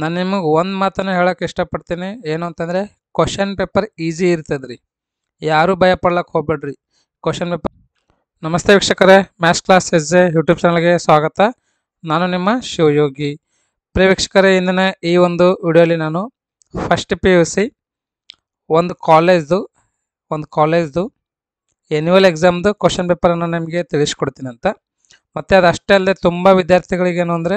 ನಾನು ನಿಮಗೆ ಒಂದು ಮಾತನ್ನು ಹೇಳೋಕೆ ಇಷ್ಟಪಡ್ತೀನಿ, ಏನು ಅಂತಂದರೆ ಕ್ವಶನ್ ಪೇಪರ್ ಈಸಿ ಇರ್ತದೆ ರೀ. ಯಾರೂ ಭಯ ಪಡ್ಲಕ್ಕೆ ಹೋಗ್ಬೇಡ್ರಿ. Question paper. ನಮಸ್ತೆ ವೀಕ್ಷಕರೇ, ಮ್ಯಾಥ್ಸ್ ಕ್ಲಾಸ್ ಎಸ್.ಜೆ ಯೂಟ್ಯೂಬ್ ಚಾನಲ್ಗೆ ಸ್ವಾಗತ. ನಾನು ನಿಮ್ಮ ಶಿವಯೋಗಿ. ಪ್ರಿಯ ವೀಕ್ಷಕರೇ, ಇಂದಿನ ಈ ಒಂದು ವಿಡಿಯೋಲಿ ನಾನು ಫಸ್ಟ್ PUC ಒಂದು ಕಾಲೇಜ್ದು ಎನ್ಯುವಲ್ ಎಕ್ಸಾಮ್ದು ಕ್ವಶನ್ ಪೇಪರನ್ನು ನಿಮಗೆ ತಿಳಿಸ್ಕೊಡ್ತೀನಿ ಅಂತ. ಮತ್ತು ಅದು ಅಷ್ಟೇ ಅಲ್ಲದೆ ತುಂಬ ವಿದ್ಯಾರ್ಥಿಗಳಿಗೇನು ಅಂದರೆ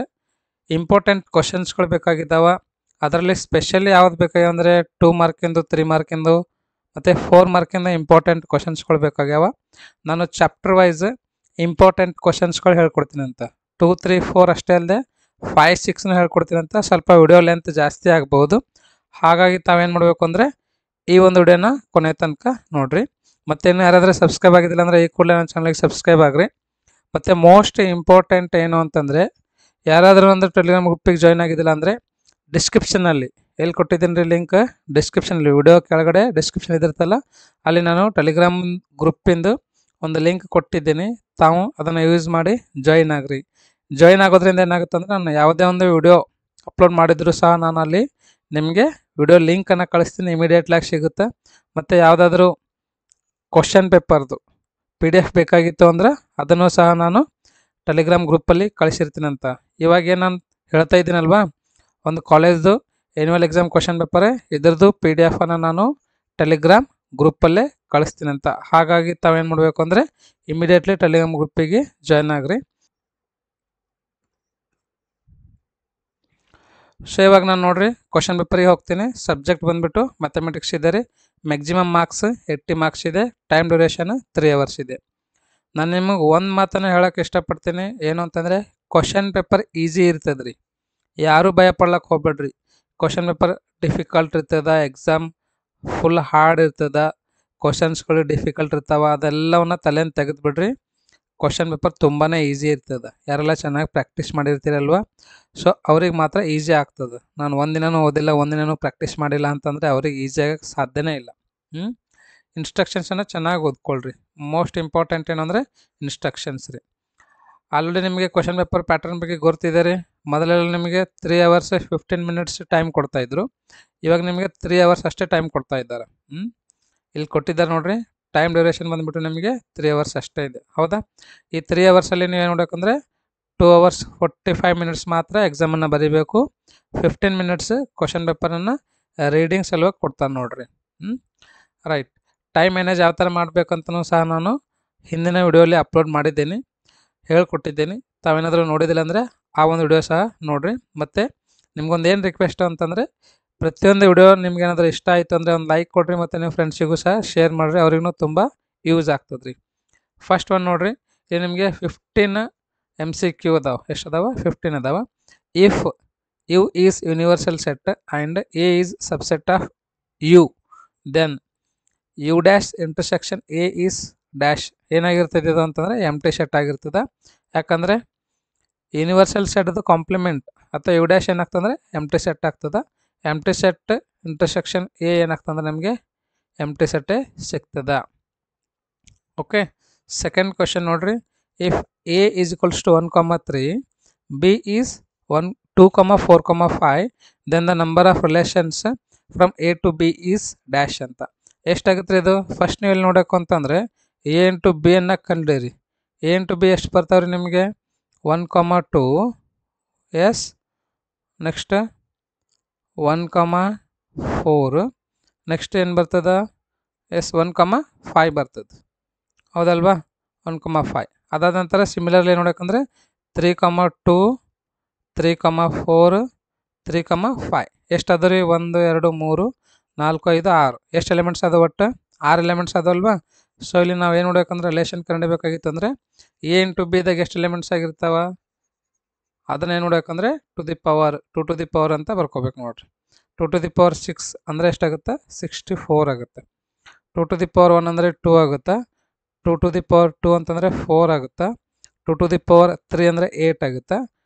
ಇಂಪಾರ್ಟೆಂಟ್ ಕ್ವಶನ್ಸ್ಗಳು ಬೇಕಾಗಿದ್ದಾವೆ. ಅದರಲ್ಲಿ ಸ್ಪೆಷಲಿ ಯಾವ್ದು ಬೇಕಾಗ್ಯಾವ ಅಂದರೆ 2 ಮಾರ್ಕಿಂದು, 3 ಮಾರ್ಕಿಂದು ಮತ್ತು 4 ಮಾರ್ಕಿಂದ ಇಂಪಾರ್ಟೆಂಟ್ ಕ್ವಶನ್ಸ್ಗಳು ಬೇಕಾಗ್ಯಾವ. ನಾನು ಚಾಪ್ಟರ್ ವೈಸ್ ಇಂಪಾರ್ಟೆಂಟ್ ಕ್ವಶನ್ಸ್ಗಳು ಹೇಳ್ಕೊಡ್ತೀನಿ ಅಂತ. 2, 3, 4 ಅಷ್ಟೇ ಅಲ್ಲದೆ 5, 6ನ ಹೇಳ್ಕೊಡ್ತೀನಿ ಅಂತ. ಸ್ವಲ್ಪ ವಿಡಿಯೋ ಲೆಂತ್ ಜಾಸ್ತಿ ಆಗ್ಬೋದು, ಹಾಗಾಗಿ ತಾವೇನು ಮಾಡಬೇಕು ಅಂದರೆ ಈ ಒಂದು ವಿಡಿಯೋನ ಕೊನೆ ತನಕ ನೋಡಿರಿ. ಮತ್ತೇನು ಯಾರಾದರೂ ಸಬ್ಸ್ಕ್ರೈಬ್ ಆಗಿದ್ದಿಲ್ಲ ಅಂದರೆ ಈ ಕೂಡಲೇ ನನ್ನ ಚಾನಲ್ಗೆ ಸಬ್ಸ್ಕ್ರೈಬ್ ಆಗಿರಿ. ಮತ್ತು ಮೋಸ್ಟ್ ಇಂಪಾರ್ಟೆಂಟ್ ಏನು ಅಂತಂದರೆ, ಯಾರಾದರೂ ಒಂದು ಟೆಲಿಗ್ರಾಮ್ ಗ್ರೂಪಿಗೆ ಜಾಯ್ನ್ ಆಗಿದ್ದಿಲ್ಲ ಅಂದರೆ ಡಿಸ್ಕ್ರಿಪ್ಷನಲ್ಲಿ ಎಲ್ಲಿ ಕೊಟ್ಟಿದ್ದೀನಿ ರೀ ಲಿಂಕ್, ಡಿಸ್ಕ್ರಿಪ್ಷನಲ್ಲಿ ವಿಡಿಯೋ ಕೆಳಗಡೆ ಡಿಸ್ಕ್ರಿಪ್ಷನ್ ಇದಿರ್ತಲ್ಲ, ಅಲ್ಲಿ ನಾನು ಟೆಲಿಗ್ರಾಮ್ ಗ್ರೂಪಿಂದು ಒಂದು ಲಿಂಕ್ ಕೊಟ್ಟಿದ್ದೀನಿ. ತಾವು ಅದನ್ನು ಯೂಸ್ ಮಾಡಿ ಜಾಯ್ನ್ ಆಗಿರಿ. ಜಾಯ್ನ್ ಆಗೋದ್ರಿಂದ ಏನಾಗುತ್ತೆ ಅಂದರೆ, ನಾನು ಯಾವುದೇ ಒಂದು ವಿಡಿಯೋ ಅಪ್ಲೋಡ್ ಮಾಡಿದರೂ ಸಹ ನಾನು ಅಲ್ಲಿ ನಿಮಗೆ ವಿಡಿಯೋ ಲಿಂಕನ್ನು ಕಳಿಸ್ತೀನಿ, ಇಮಿಡಿಯೇಟ್ಲಾಗಿ ಸಿಗುತ್ತೆ. ಮತ್ತು ಯಾವುದಾದ್ರೂ ಕ್ವಶನ್ ಪೇಪರ್ದು PDF ಬೇಕಾಗಿತ್ತು ಅಂದರೆ ಅದನ್ನು ಸಹ ನಾನು ಟೆಲಿಗ್ರಾಮ್ ಗ್ರೂಪಲ್ಲಿ ಕಳಿಸಿರ್ತೀನಿ ಅಂತ. ಇವಾಗ ಏನು ನಾನು ಹೇಳ್ತಾ ಇದ್ದೀನಲ್ವಾ, ಒಂದು ಕಾಲೇಜ್ದು ಎನ್ಯುವಲ್ ಎಕ್ಸಾಮ್ ಕ್ವಶನ್ ಪೇಪರೇ, ಇದ್ರದ್ದು PDF ನಾನು ಟೆಲಿಗ್ರಾಮ್ ಗ್ರೂಪಲ್ಲೇ ಕಳಿಸ್ತೀನಿ ಅಂತ. ಹಾಗಾಗಿ ತಾವೇನು ಮಾಡಬೇಕು ಅಂದರೆ ಇಮಿಡಿಯೇಟ್ಲಿ ಟೆಲಿಗ್ರಾಮ್ ಗ್ರೂಪಿಗೆ ಜಾಯ್ನ್ ಆಗಿರಿ. ಸೊ ಇವಾಗ ನಾನು ನೋಡಿರಿ ಕ್ವಶನ್ ಪೇಪರಿಗೆ ಹೋಗ್ತೀನಿ. ಸಬ್ಜೆಕ್ಟ್ ಬಂದುಬಿಟ್ಟು ಮ್ಯಾಥಮೆಟಿಕ್ಸ್ ಇದೆ ರೀ. ಮ್ಯಾಕ್ಸಿಮಮ್ ಮಾರ್ಕ್ಸ್ 80 ಮಾರ್ಕ್ಸ್ ಇದೆ. ಟೈಮ್ ಡ್ಯೂರೇಷನ್ 3 ಅವರ್ಸ್ ಇದೆ. ನಾನು ನಿಮಗೆ ಒಂದು ಮಾತನ್ನು ಹೇಳೋಕೆ ಇಷ್ಟಪಡ್ತೀನಿ, ಏನು ಅಂತಂದರೆ ಕ್ವಶನ್ ಪೇಪರ್ ಈಸಿ ಇರ್ತದೆ ರೀ. ಯಾರೂ ಭಯ ಪಡ್ಲಕ್ಕೆ ಹೋಗ್ಬೇಡ್ರಿ. ಕ್ವಶನ್ ಪೇಪರ್ ಡಿಫಿಕಲ್ಟ್ ಇರ್ತದೆ, ಎಕ್ಸಾಮ್ ಫುಲ್ ಹಾರ್ಡ್ ಇರ್ತದೆ, ಕ್ವಶನ್ಸ್ಗಳು ಡಿಫಿಕಲ್ಟ್ ಇರ್ತಾವೆ, ಅದೆಲ್ಲವನ್ನ ತಲೆಯನ್ನು ತೆಗೆದುಬಿಡ್ರಿ. ಕ್ವಶನ್ ಪೇಪರ್ ತುಂಬಾ ಈಸಿ ಇರ್ತದೆ. ಯಾರೆಲ್ಲ ಚೆನ್ನಾಗಿ ಪ್ರಾಕ್ಟೀಸ್ ಮಾಡಿರ್ತೀರಲ್ವ, ಸೊ ಅವ್ರಿಗೆ ಮಾತ್ರ ಈಸಿ ಆಗ್ತದೆ. ನಾನು ಒಂದಿನನೂ ಓದಿಲ್ಲ, ಒಂದಿನನೂ ಪ್ರಾಕ್ಟೀಸ್ ಮಾಡಿಲ್ಲ ಅಂತಂದರೆ ಅವ್ರಿಗೆ ಈಸಿಯಾಗಕ್ಕೆ ಸಾಧ್ಯನೇ ಇಲ್ಲ. ಇನ್ಸ್ಟ್ರಕ್ಷನ್ಸನ್ನು ಚೆನ್ನಾಗಿ ಓದ್ಕೊಳ್ರಿ. ಮೋಸ್ಟ್ ಇಂಪಾರ್ಟೆಂಟ್ ಏನಂದರೆ ಇನ್ಸ್ಟ್ರಕ್ಷನ್ಸ್ ರೀ. ಆಲ್ರೆಡಿ ನಿಮಗೆ ಕ್ವಶನ್ ಪೇಪರ್ ಪ್ಯಾಟರ್ನ್ ಬಗ್ಗೆ ಗೊತ್ತಿದೆ ರೀ. ಮೊದಲೆಲ್ಲ ನಿಮಗೆ 3 hours 15 minutes ಟೈಮ್ ಕೊಡ್ತಾಯಿದ್ರು. ಇವಾಗ ನಿಮಗೆ 3 hours ಅಷ್ಟೇ ಟೈಮ್ ಕೊಡ್ತಾ ಇದ್ದಾರೆ. ಇಲ್ಲಿ ಕೊಟ್ಟಿದ್ದಾರೆ ನೋಡಿರಿ, ಟೈಮ್ ಡ್ಯೂರೇಷನ್ ಬಂದುಬಿಟ್ಟು ನಿಮಗೆ 3 hours ಅಷ್ಟೇ ಇದೆ. ಹೌದಾ? ಈ 3 hours ನೀವು ಏನು ಮಾಡಬೇಕಂದ್ರೆ 2 hours 45 minutes ಮಾತ್ರ ಎಕ್ಸಾಮನ್ನು ಬರೀಬೇಕು. 15 minutes ಕ್ವಶನ್ ಪೇಪರನ್ನು ರೀಡಿಂಗ್ ಸಲುವಾಗಿ ಕೊಡ್ತಾನೆ ನೋಡಿರಿ. ರೈಟ್. ಟೈಮ್ ಮ್ಯಾನೇಜ್ ಯಾವ ಥರ ಮಾಡಬೇಕಂತನೂ ಸಹ ನಾನು ಹಿಂದಿನ ವಿಡಿಯೋಲಿ ಅಪ್ಲೋಡ್ ಮಾಡಿದ್ದೀನಿ, ಹೇಳ್ಕೊಟ್ಟಿದ್ದೀನಿ. ತಾವೇನಾದರೂ ನೋಡಿದಿಲ್ಲ ಅಂದರೆ ಆ ಒಂದು ವಿಡಿಯೋ ಸಹ ನೋಡಿರಿ. ಮತ್ತು ನಿಮ್ಗೊಂದು ಏನು ರಿಕ್ವೆಸ್ಟ್ ಅಂತಂದರೆ, ಪ್ರತಿಯೊಂದು ವಿಡಿಯೋ ನಿಮ್ಗೇನಾದರೂ ಇಷ್ಟ ಆಯಿತು ಅಂದರೆ ಒಂದು ಲೈಕ್ ಕೊಡಿರಿ, ಮತ್ತು ನಿಮ್ಮ ಫ್ರೆಂಡ್ಸಿಗೂ ಸಹ ಶೇರ್ ಮಾಡಿರಿ, ಅವ್ರಿಗೂ ತುಂಬ ಯೂಸ್ ಆಗ್ತದೆ ರೀ. ಫಸ್ಟ್ ಒನ್ ನೋಡಿರಿ, ಇದು ನಿಮಗೆ 15 MCQ ಅದಾವೆ. ಎಷ್ಟು ಅದಾವೆ? 15 ಅದಾವೆ. If U is universal set and A is subset of U, then U dash intersection A is dash ಏನಾಗಿರ್ತದೆ ಇದು ಅಂತಂದರೆ ಎಂಟಿ ಸೆಟ್ ಆಗಿರ್ತದೆ. ಯಾಕಂದರೆ ಯೂನಿವರ್ಸಲ್ ಸೆಟ್ದು ಕಾಂಪ್ಲಿಮೆಂಟ್ ಅಥವಾ U ಡ್ಯಾಶ್ ಏನಾಗ್ತಂದ್ರೆ ಎಂಟಿ ಸೆಟ್ ಆಗ್ತದೆ. ಎಂಟಿ ಸೆಟ್ ಇಂಟರ್ಸೆಕ್ಷನ್ A ಏನಾಗ್ತಂದ್ರೆ ನಮಗೆ ಎಂಟಿ ಸೆಟ್ಟೇ ಸಿಗ್ತದೆ. ಓಕೆ. ಸೆಕೆಂಡ್ ಕ್ವಶನ್ ನೋಡಿರಿ, if A is equals to 1, 3, B is 1, 2, 4, 5, then the number of relations from A to B is dash ಅಂತ. ಎಷ್ಟಾಗುತ್ತೆ ಇದು? ಫಸ್ಟ್ ನೀವು ಇಲ್ಲಿ ನೋಡೋಕೆ ಅಂತಂದರೆ A ಇಂಟು B ಅನ್ನು ಕಂಡಿರಿ. A ಇಂಟು B ಎಷ್ಟು ಬರ್ತಾವ್ರಿ ನಿಮಗೆ? 1, 2, ಎಸ್, ನೆಕ್ಸ್ಟ್ 1, 4, ನೆಕ್ಸ್ಟ್ ಏನು ಬರ್ತದೆ? ಎಸ್ 1, 5 ಬರ್ತದೆ. ಹೌದಲ್ವಾ? 1, 5. ಅದಾದ ನಂತರ ಸಿಮಿಲರ್ಲಿ ನೋಡೋಕಂದ್ರೆ 3, 2, 3, 4, 3, 5 ಎಷ್ಟು ಅದ ರೀ? 1, 2, 3, 4, 5, 6 ಎಷ್ಟು ಎಲಿಮೆಂಟ್ಸ್ ಅದ? ಒಟ್ಟು 6 ಎಲಿಮೆಂಟ್ಸ್ ಅದಲ್ವಾ? ಸೊ ಇಲ್ಲಿ ನಾವು ಏನು ನೋಡಬೇಕಂದ್ರೆ ರಿಲೇಷನ್ ಕಂಡುಹಿಡಿಯಬೇಕಾಗಿತ್ತು ಅಂದರೆ A ಇಂಟು B ದಾಗ ಎಷ್ಟು ಎಲಿಮೆಂಟ್ಸ್ ಆಗಿರ್ತಾವ ಅದನ್ನೇನು ನೋಡಬೇಕಂದ್ರೆ 2 ಟು ದಿ ಪವರ್ ಅಂತ ಬರ್ಕೋಬೇಕು ನೋಡಿರಿ. 2 ಟು ದಿ ಪವರ್ 6 ಅಂದರೆ ಎಷ್ಟಾಗುತ್ತೆ? 64 ಆಗುತ್ತೆ. 2 ಟು ದಿ ಪವರ್ 1 ಅಂದರೆ 2 ಆಗುತ್ತೆ. 2 ಟು ದಿ ಪವರ್ 2 ಅಂತಂದರೆ 4 ಆಗುತ್ತೆ. 2 ಟು ದಿ ಪವರ್ 3 ಅಂದರೆ 8 ಆಗುತ್ತೆ.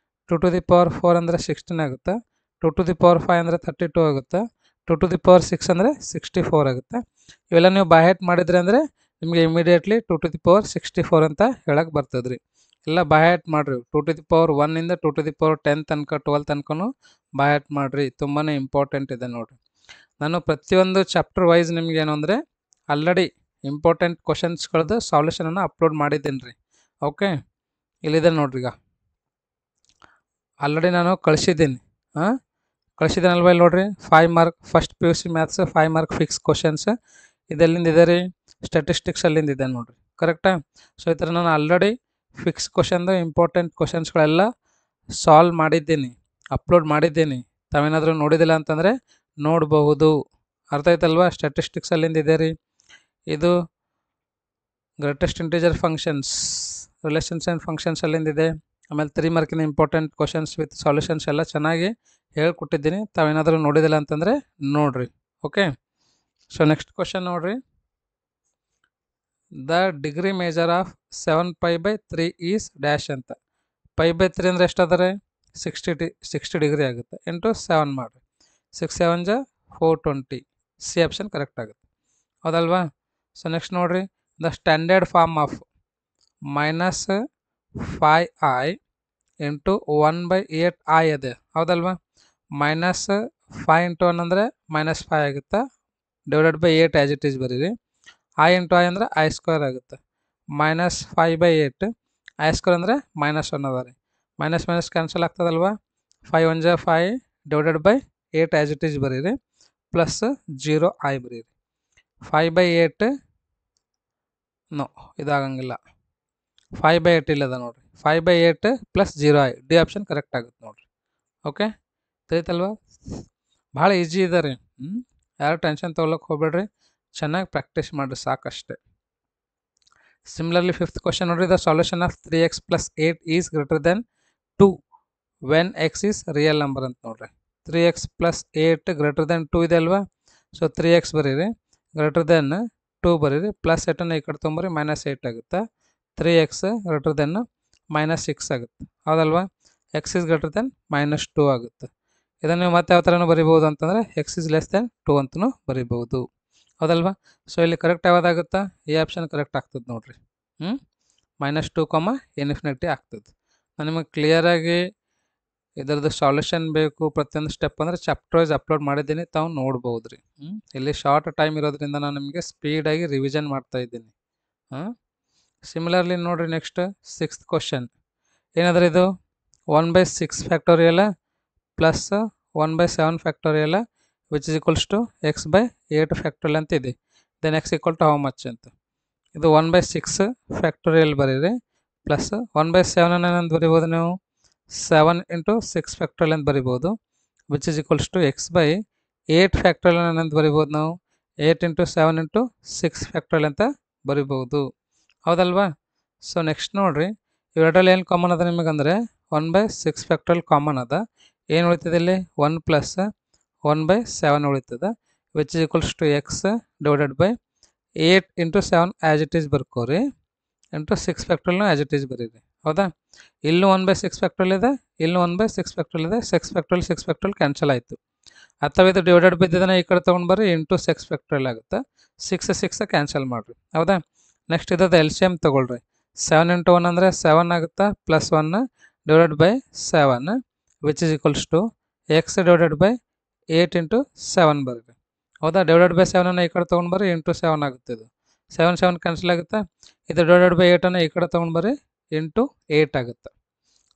2 ಟು ದಿ ಪವರ್ 4 ಅಂದರೆ 16 ಆಗುತ್ತೆ. 2 ಟು ದಿ ಪವರ್ 5 ಅಂದರೆ 32 ಆಗುತ್ತೆ. 2 ಟು ದಿ ಪವರ್ 6 ಅಂದರೆ 64 ಆಗುತ್ತೆ. ಇವೆಲ್ಲ ನೀವು ಬೈ ಹ್ಯಾಟ್ ಮಾಡಿದ್ರಿ ಅಂದರೆ ನಿಮಗೆ ಇಮಿಡಿಯೇಟ್ಲಿ 2 ಟು ದಿ ಪವರ್ 64 ಅಂತ ಹೇಳಕ್ಕೆ ಬರ್ತದೆ ರೀ. ಎಲ್ಲ ಬಾಯಾಟ್ ಮಾಡಿರಿ. 2 to the power 1 ಇಂದ 2 to the power 10 ತನಕ 12 ತನಕನೂ ಬಾಯಾಟ್ ಮಾಡಿರಿ. ತುಂಬಾ ಇಂಪಾರ್ಟೆಂಟ್ ಇದೆ ನೋಡಿರಿ. ನಾನು ಪ್ರತಿಯೊಂದು ಚಾಪ್ಟರ್ ವೈಸ್ ನಿಮ್ಗೆ ಏನು ಅಂದರೆ ಆಲ್ರೆಡಿ ಇಂಪಾರ್ಟೆಂಟ್ ಕ್ವಶನ್ಸ್ಗಳದ್ದು ಸಾಲ್ಯೂಷನನ್ನು ಅಪ್ಲೋಡ್ ಮಾಡಿದ್ದೀನಿ ರೀ. ಓಕೆ, ಇಲ್ಲಿದೆ ನೋಡ್ರಿ. ಈಗ ಆಲ್ರೆಡಿ ನಾನು ಕಳಿಸಿದ್ದೀನಿ. ಕಳಿಸಿದ್ದೀನಲ್ವ? ಇಲ್ಲಿ ನೋಡ್ರಿ, 5 mark first PUC maths 5 mark fix questions. ಇದೆಲ್ಲಿಂದ ಇದೆ ರೀ? ಸ್ಟ್ಯಾಟಿಸ್ಟಿಕ್ಸ್ ಅಲ್ಲಿಂದ ಇದೆ ನೋಡ್ರಿ. ಕರೆಕ್ಟಾ? ಸೊ ಈ ಥರ ನಾನು ಆಲ್ರೆಡಿ ಫಿಕ್ಸ್ ಕ್ವಶನ್ದು ಇಂಪಾರ್ಟೆಂಟ್ ಕ್ವಶನ್ಸ್ಗಳೆಲ್ಲ ಸಾಲ್ವ್ ಮಾಡಿದ್ದೀನಿ, ಅಪ್ಲೋಡ್ ಮಾಡಿದ್ದೀನಿ. ತಾವೇನಾದರೂ ನೋಡಿದಿಲ್ಲ ಅಂತಂದರೆ ನೋಡಬಹುದು. ಅರ್ಥ ಆಯ್ತಲ್ವಾ? ಸ್ಟ್ಯಾಟಿಸ್ಟಿಕ್ಸ್ ಅಲ್ಲಿಂದ ಇದೆ ರೀ. ಇದು greatest integer functions, relations and functions ಅಲ್ಲಿಂದಿದೆ. ಆಮೇಲೆ 3 ಮಾರ್ಕಿನ ಇಂಪಾರ್ಟೆಂಟ್ ಕ್ವಶನ್ಸ್ ವಿತ್ ಸಾಲ್ಯೂಷನ್ಸ್ ಎಲ್ಲ ಚೆನ್ನಾಗಿ ಹೇಳ್ಕೊಟ್ಟಿದ್ದೀನಿ. ತಾವೇನಾದರೂ ನೋಡಿದಿಲ್ಲ ಅಂತಂದರೆ ನೋಡಿರಿ. ಓಕೆ, ಸೊ ನೆಕ್ಸ್ಟ್ ಕ್ವಶನ್ ನೋಡಿರಿ. The degree measure of 7π/3 is dash ಅಂತ. π/3 ಅಂದರೆ ಎಷ್ಟು ಅದ ರೀ? 60 ಡಿಗ್ರಿ ಆಗುತ್ತೆ. ಇಂಟು 7 ಮಾಡಿರಿ. 6 7 ಜ 420. ಸಿ ಆಪ್ಷನ್ ಕರೆಕ್ಟ್ ಆಗುತ್ತೆ. ಹೌದಲ್ವಾ? ಸೊ ನೆಕ್ಸ್ಟ್ ನೋಡಿರಿ. The standard form of -5i into 1/8i ಅದೇ. ಹೌದಲ್ವಾ? -5 ಇಂಟು 1 ಅಂದರೆ -5 ಆಗುತ್ತೆ. /8 ಆ್ಯಸ್ ಇಟ್ ಈಸ್ ಬರೀರಿ. i ಇಂಟು i ಅಂದರೆ i² ಆಗುತ್ತೆ. -5/8 i² ಅಂದರೆ -1 ಅದ ರೀ. Minus cancel ಆಗ್ತದಲ್ವಾ? 5 1 ಜ 5 /8 ಆ್ಯಸ್ ಇಟ್ ಈಸ್ ಬರೀರಿ. ಪ್ಲಸ್ 0i ಬರೀರಿ. 5/8 ನೋ, ಇದಾಗಂಗಿಲ್ಲ. 5/8 ಇಲ್ಲದ ನೋಡಿರಿ. 5/8 plus 0i, D option correct ಆಗುತ್ತೆ ನೋಡಿರಿ. ಓಕೆ, ತಿಳಿತಲ್ವಾ? ಭಾಳ ಈಜಿ ಇದೆ ರೀ. ಯಾರು ಟೆನ್ಷನ್ ತೊಗೊಳಕ್ಕೆ ಹೋಗ್ಬೇಡ್ರಿ, ಚೆನ್ನಾಗಿ ಪ್ರಾಕ್ಟೀಸ್ ಮಾಡಿರಿ ಸಾಕಷ್ಟೆ. ಸಿಮಿಲರ್ಲಿ ಫಿಫ್ತ್ ಕ್ವಶನ್ ನೋಡಿರಿ. The solution of 3x + 8 is greater than 2 when x is real number ಅಂತ ನೋಡ್ರಿ. 3x + 8 ಗ್ರೇಟರ್ ದೆನ್ 2 ಇದೆ ಅಲ್ವಾ? ಸೊ 3x ಬರೀರಿ, ಗ್ರೇಟರ್ ದೆನ್ 2 ಬರೀರಿ, ಪ್ಲಸ್ 8 ಈ ಕಡೆ ತೊಗೊಂಬರಿ, -8 ಆಗುತ್ತೆ. 3x ಗ್ರೇಟರ್ ದೆನ್ -6 ಆಗುತ್ತೆ. ಹೌದಲ್ವಾ? x ಈಸ್ ಗ್ರೇಟರ್ ದೆನ್ -2 ಆಗುತ್ತೆ. ಇದನ್ನು ನೀವು ಮತ್ತೆ ಯಾವ ಥರನೂ ಬರಿಬೋದು ಅಂತಂದರೆ x ಈಸ್ ಲೆಸ್ ದೆನ್ 2 ಅಂತಲೂ ಬರಿಬೋದು. ಹೌದಲ್ವಾ? ಸೊ ಇಲ್ಲಿ ಕರೆಕ್ಟ್ ಯಾವುದಾಗುತ್ತಾ? ಈ ಆಪ್ಷನ್ ಕರೆಕ್ಟ್ ಆಗ್ತದೆ ನೋಡಿರಿ. -2, ಆಗ್ತದೆ. ನಾನು ನಿಮಗೆ ಕ್ಲಿಯರಾಗಿ ಇದರದ್ದು ಸಾಲ್ಯೂಷನ್ ಬೇಕು ಪ್ರತಿಯೊಂದು ಸ್ಟೆಪ್ ಅಂದರೆ ಚಾಪ್ಟರ್ ವೈಸ್ ಅಪ್ಲೋಡ್ ಮಾಡಿದ್ದೀನಿ, ತಾವು ನೋಡ್ಬೋದು ರೀ. ಇಲ್ಲಿ ಶಾರ್ಟ್ ಟೈಮ್ ಇರೋದ್ರಿಂದ ನಾನು ನಿಮಗೆ ಸ್ಪೀಡಾಗಿ ರಿವಿಷನ್ ಮಾಡ್ತಾ ಇದ್ದೀನಿ. ಸಿಮಿಲರ್ಲಿ ನೋಡಿರಿ ನೆಕ್ಸ್ಟ್ 6th ಕ್ವಶನ್ ಏನಾದ್ರೆ ಇದು 1/6 factorial plus 1/7 factorial which is equals to x/8 factorial ಅಂತ ಇದೆ. Then x equal to how much ಅಂತ. ಇದು 1/6 ಫ್ಯಾಕ್ಟೋರಿಯಲ್ ಬರೀರಿ, ಪ್ಲಸ್ 1/7 ಏನಂತ ಬರಿಬೋದು ನೀವು? 7 ಇಂಟು 6 ಫ್ಯಾಕ್ಟೋರಿಯಲ್ ಅಂತ ಬರಿಬೋದು. Which is equals to x/8 factorial ಏನಂತ ಬರಿಬೋದು ನಾವು? 8 ಇಂಟು 7 ಇಂಟು 6 ಫ್ಯಾಕ್ಟೋರಿಯಲ್ ಅಂತ ಬರಿಬೋದು. ಹೌದಲ್ವಾ? ಸೊ ನೆಕ್ಸ್ಟ್ ನೋಡಿರಿ, ಇವೆರಡರಲ್ಲಿ ಏನು ಕಾಮನ್ ಅದ ನಿಮಗಂದರೆ 1/6 ಫ್ಯಾಕ್ಟೋರಿಯಲ್ ಕಾಮನ್ ಅದ. ಏನು ಉಳಿತದೆ ಇಲ್ಲಿ? 1 ಪ್ಲಸ್ 1/7 ಉಳಿತದೆ. Which is equals to x/8 into 7 as it is ಬರ್ಕೋರಿ, ಇಂಟು 6 ಫ್ಯಾಕ್ಟೋರಿಯಲ್ನ ಆ್ಯಸ್ ಇಟ್ ಈಸ್ ಬರೀರಿ. ಹೌದಾ? ಇಲ್ಲೂ 1/6 ಫ್ಯಾಕ್ಟೋರಿಯಲ್ ಇದೆ, ಇಲ್ಲೂ 1/6 ಫ್ಯಾಕ್ಟೋರಿಯಲ್ ಇದೆ. 6 ಫ್ಯಾಕ್ಟೋರಿಯಲ್ ಕ್ಯಾನ್ಸಲ್ ಆಯಿತು. ಅಥವಾ ಇದು ಡಿವೈಡೆಡ್ ಬೈ ಇದನ್ನು ಈ ಕಡೆ ತೊಗೊಂಡು ಬರ್ರಿ, ಇಂಟು 6 ಫ್ಯಾಕ್ಟೋರಿಯಲ್ ಆಗುತ್ತೆ. 6 ಕ್ಯಾನ್ಸಲ್ ಮಾಡಿರಿ. ಹೌದಾ? ನೆಕ್ಸ್ಟ್ ಇದ್ದದ್ದು LCM ತೊಗೊಳ್ರಿ. 7 ಇಂಟು 1 ಅಂದರೆ 7 ಆಗುತ್ತೆ, plus 1 divided by 7 which is equals to x/8 into 7 ಬರೀರಿ. ಹೌದಾ? ಡಿವೈಡೆಡ್ ಬೈ 7 ಈ ಕಡೆ ತೊಗೊಂಡು ಬರ್ರಿ, ಇಂಟು 7 ಆಗುತ್ತೆ. ಇದು 7 ಕ್ಯಾನ್ಸಲ್ ಆಗುತ್ತೆ. ಇದು ಡಿವೈಡೆಡ್ ಬೈ 8 ಈ ಕಡೆ ತೊಗೊಂಡು ಬರ್ರಿ, ಇಂಟು 8 ಆಗುತ್ತೆ.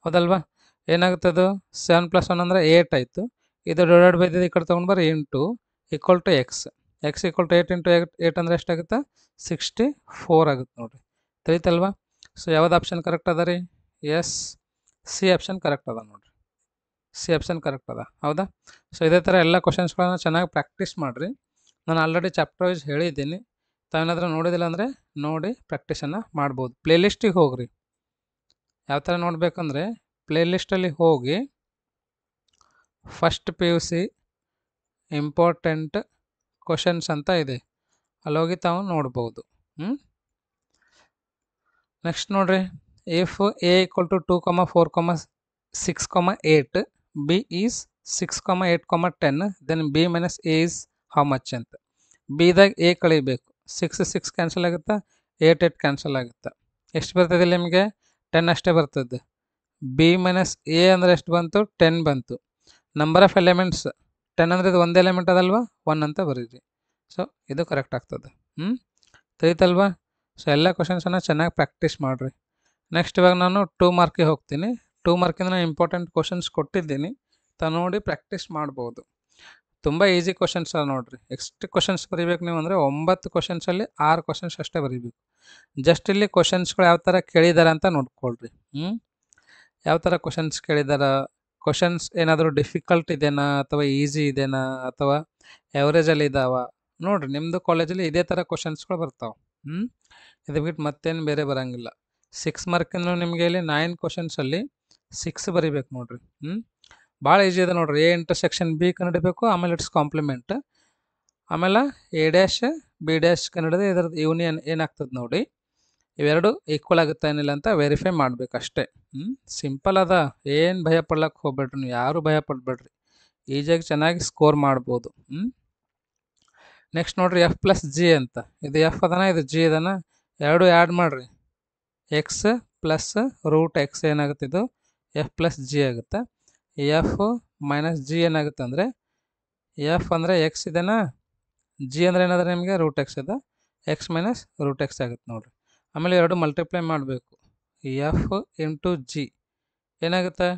ಹೌದಲ್ವಾ? ಏನಾಗುತ್ತೆ ಅದು? 7 + 1 ಅಂದರೆ 8 ಆಯಿತು. ಇದು ಡಿವೈಡೆಡ್ ಬೈ ಈ ಕಡೆ ತೊಗೊಂಡು ಬರ್ರಿ, into equal to x equal to 8 into 8 ಅಂದರೆ ಎಷ್ಟಾಗುತ್ತೆ? 64 ಆಗುತ್ತೆ ನೋಡಿರಿ. ತಿಳಿತಲ್ವಾ? ಸೊ ಯಾವ್ದು ಆಪ್ಷನ್ ಕರೆಕ್ಟ್ ಅದ ರೀ? ಎಸ್, ಸಿ ಆಪ್ಷನ್ ಕರೆಕ್ಟ್ ಅದ ನೋಡಿರಿ. ಸಿ ಆಪ್ಷನ್ ಕರೆಕ್ಟ್ ಅದ. ಹೌದಾ? ಸೊ ಇದೇ ಥರ ಎಲ್ಲ ಕ್ವಶನ್ಸ್ಗಳನ್ನ ಚೆನ್ನಾಗಿ ಪ್ರಾಕ್ಟೀಸ್ ಮಾಡಿರಿ. ನಾನು ಆಲ್ರೆಡಿ ಚಾಪ್ಟರ್ ವೈಸ್ ಹೇಳಿದ್ದೀನಿ. ತಾವೇನಾದರೂ ನೋಡಿದಿಲ್ಲ ಅಂದರೆ ನೋಡಿ ಪ್ರಾಕ್ಟೀಸನ್ನು ಮಾಡ್ಬೋದು. ಪ್ಲೇಲಿಸ್ಟಿಗೆ ಹೋಗ್ರಿ. ಯಾವ ಥರ ನೋಡಬೇಕಂದ್ರೆ ಪ್ಲೇಲಿಸ್ಟಲ್ಲಿ ಹೋಗಿ ಫಸ್ಟ್ PUC ಇಂಪಾರ್ಟೆಂಟ್ ಕ್ವಶನ್ಸ್ ಅಂತ ಇದೆ, ಅಲ್ಲೋಗಿ ತಾವು ನೋಡ್ಬೋದು. ನೆಕ್ಸ್ಟ್ ನೋಡ್ರಿ, if A = 2, 4, 6, 8 B is 6, 8, 10 then B - A is how much ಅಂತ. ಬಿದಾಗ A ಕಳಿಬೇಕು. 6 ಕ್ಯಾನ್ಸಲ್ ಆಗುತ್ತೆ, 8 ಕ್ಯಾನ್ಸಲ್ ಆಗುತ್ತೆ. ಎಷ್ಟು ಬರ್ತದೆ ನಿಮಗೆ? 10 ಅಷ್ಟೇ ಬರ್ತದೆ. ಬಿ ಮೈನಸ್ ಎ ಅಂದರೆ ಎಷ್ಟು ಬಂತು? 10 ಬಂತು. ನಂಬರ್ ಆಫ್ ಎಲಿಮೆಂಟ್ಸ್ 10 ಅಂದರೆ ಇದು ಒಂದು ಎಲಿಮೆಂಟ್ ಅದಲ್ವಾ, 1 ಅಂತ ಬರೀರಿ. ಸೊ ಇದು ಕರೆಕ್ಟ್ ಆಗ್ತದೆ. ತಿಳಿತಲ್ವಾ? ಸೊ ಎಲ್ಲ ಕ್ವಶನ್ಸನ್ನು ಚೆನ್ನಾಗಿ ಪ್ರಾಕ್ಟೀಸ್ ಮಾಡಿರಿ. ನೆಕ್ಸ್ಟ್ ಇವಾಗ ನಾನು 2 ಮಾರ್ಕಿಗೆ ಹೋಗ್ತೀನಿ. 2 ಮಾರ್ಕಿಂದ ನಾನು ಇಂಪಾರ್ಟೆಂಟ್ ಕ್ವಶನ್ಸ್ ಕೊಟ್ಟಿದ್ದೀನಿ, ನೋಡಿ ಪ್ರಾಕ್ಟೀಸ್ ಮಾಡ್ಬೋದು. ತುಂಬ ಈಸಿ ಕ್ವಶನ್ಸ್ ಅಲ್ಲ ನೋಡಿರಿ. ಎಷ್ಟು ಕ್ವಶನ್ಸ್ ಬರೀಬೇಕು ನೀವು ಅಂದರೆ 9 ಕ್ವಶನ್ಸಲ್ಲಿ 6 ಕ್ವಶನ್ಸ್ ಅಷ್ಟೇ ಬರೀಬೇಕು. ಜಸ್ಟ್ ಇಲ್ಲಿ ಕ್ವಶನ್ಸ್ಗಳು ಯಾವ ಥರ ಕೇಳಿದ್ದಾರೆ ಅಂತ ನೋಡ್ಕೊಳ್ರಿ. ಯಾವ ಥರ ಕ್ವಶನ್ಸ್ ಕೇಳಿದಾರ, ಕ್ವಶನ್ಸ್ ಏನಾದರೂ ಡಿಫಿಕಲ್ಟ್ ಇದೆನಾ ಅಥವಾ ಈಸಿ ಇದೆನಾ ಅಥವಾ ಎವರೇಜಲ್ಲಿ ಇದ್ದಾವ ನೋಡಿರಿ. ನಿಮ್ಮದು ಕಾಲೇಜಲ್ಲಿ ಇದೇ ಥರ ಕ್ವಶನ್ಸ್ಗಳು ಬರ್ತಾವೆ. ಇದು ಬಿಟ್ಟು ಮತ್ತೇನು ಬೇರೆ ಬರೋಂಗಿಲ್ಲ. 6 ಮಾರ್ಕಿಂದ ನಿಮಗೆ ಇಲ್ಲಿ 9 ಕ್ವಶನ್ಸಲ್ಲಿ 6 ಬರೀಬೇಕು ನೋಡಿರಿ. ಭಾಳ ಈಸಿ ಇದೆ ನೋಡಿರಿ. ಎ ಇಂಟರ್ಸೆಕ್ಷನ್ ಬಿ ಕಂಡುಹಿಡಬೇಕು, ಆಮೇಲೆ ಇಟ್ಸ್ ಕಾಂಪ್ಲಿಮೆಂಟ್, ಆಮೇಲೆ ಎ ಡ್ಯಾಶ್ ಬಿ ಡ್ಯಾಶ್ ಕಂಡುಹಿಡಿದು ಇದ್ರದ್ದು ಯೂನಿಯನ್ ಏನಾಗ್ತದೆ ನೋಡಿ. ಇವೆರಡು ಈಕ್ವಲ್ ಆಗುತ್ತೆ ಏನಿಲ್ಲ ಅಂತ ವೆರಿಫೈ ಮಾಡಬೇಕು ಅಷ್ಟೇ. ಸಿಂಪಲ್ ಅದ, ಏನು ಭಯ ಪಡ್ಲಕ್ಕೆ ಹೋಗ್ಬೇಡ್ರಿ, ನೀವು ಯಾರು ಭಯ ಪಡಬೇಡ್ರಿ, ಈಜಿಯಾಗಿ ಚೆನ್ನಾಗಿ ಸ್ಕೋರ್ ಮಾಡ್ಬೋದು. ನೆಕ್ಸ್ಟ್ ನೋಡಿರಿ ಎಫ್ ಪ್ಲಸ್ ಜಿ ಅಂತ. ಇದು ಎಫ್ ಅದನ, ಇದು ಜಿ ಅದನ, ಎರಡು ಆ್ಯಡ್ ಮಾಡಿರಿ. ಎಕ್ಸ್ ಪ್ಲಸ್ ರೂಟ್ ಎಕ್ಸ್ ಏನಾಗುತ್ತೆ, ಇದು ಎಫ್ ಪ್ಲಸ್ ಜಿ ಆಗುತ್ತೆ. ಎಫ್ ಮೈನಸ್ ಜಿ ಏನಾಗುತ್ತೆ ಅಂದರೆ, ಎಫ್ ಅಂದರೆ ಎಕ್ಸ್ ಇದೆನಾ, ಜಿ ಅಂದರೆ ಏನಾದ್ರೆ ನಿಮಗೆ ರೂಟ್ ಎಕ್ಸ್ ಇದೆ, ಎಕ್ಸ್ ಮೈನಸ್ ರೂಟ್ ಎಕ್ಸ್ ಆಗುತ್ತೆ ನೋಡಿರಿ. ಆಮೇಲೆ ಎರಡು ಮಲ್ಟಿಪ್ಲೈ ಮಾಡಬೇಕು. ಎಫ್ ಇಂಟು ಜಿ ಏನಾಗುತ್ತೆ,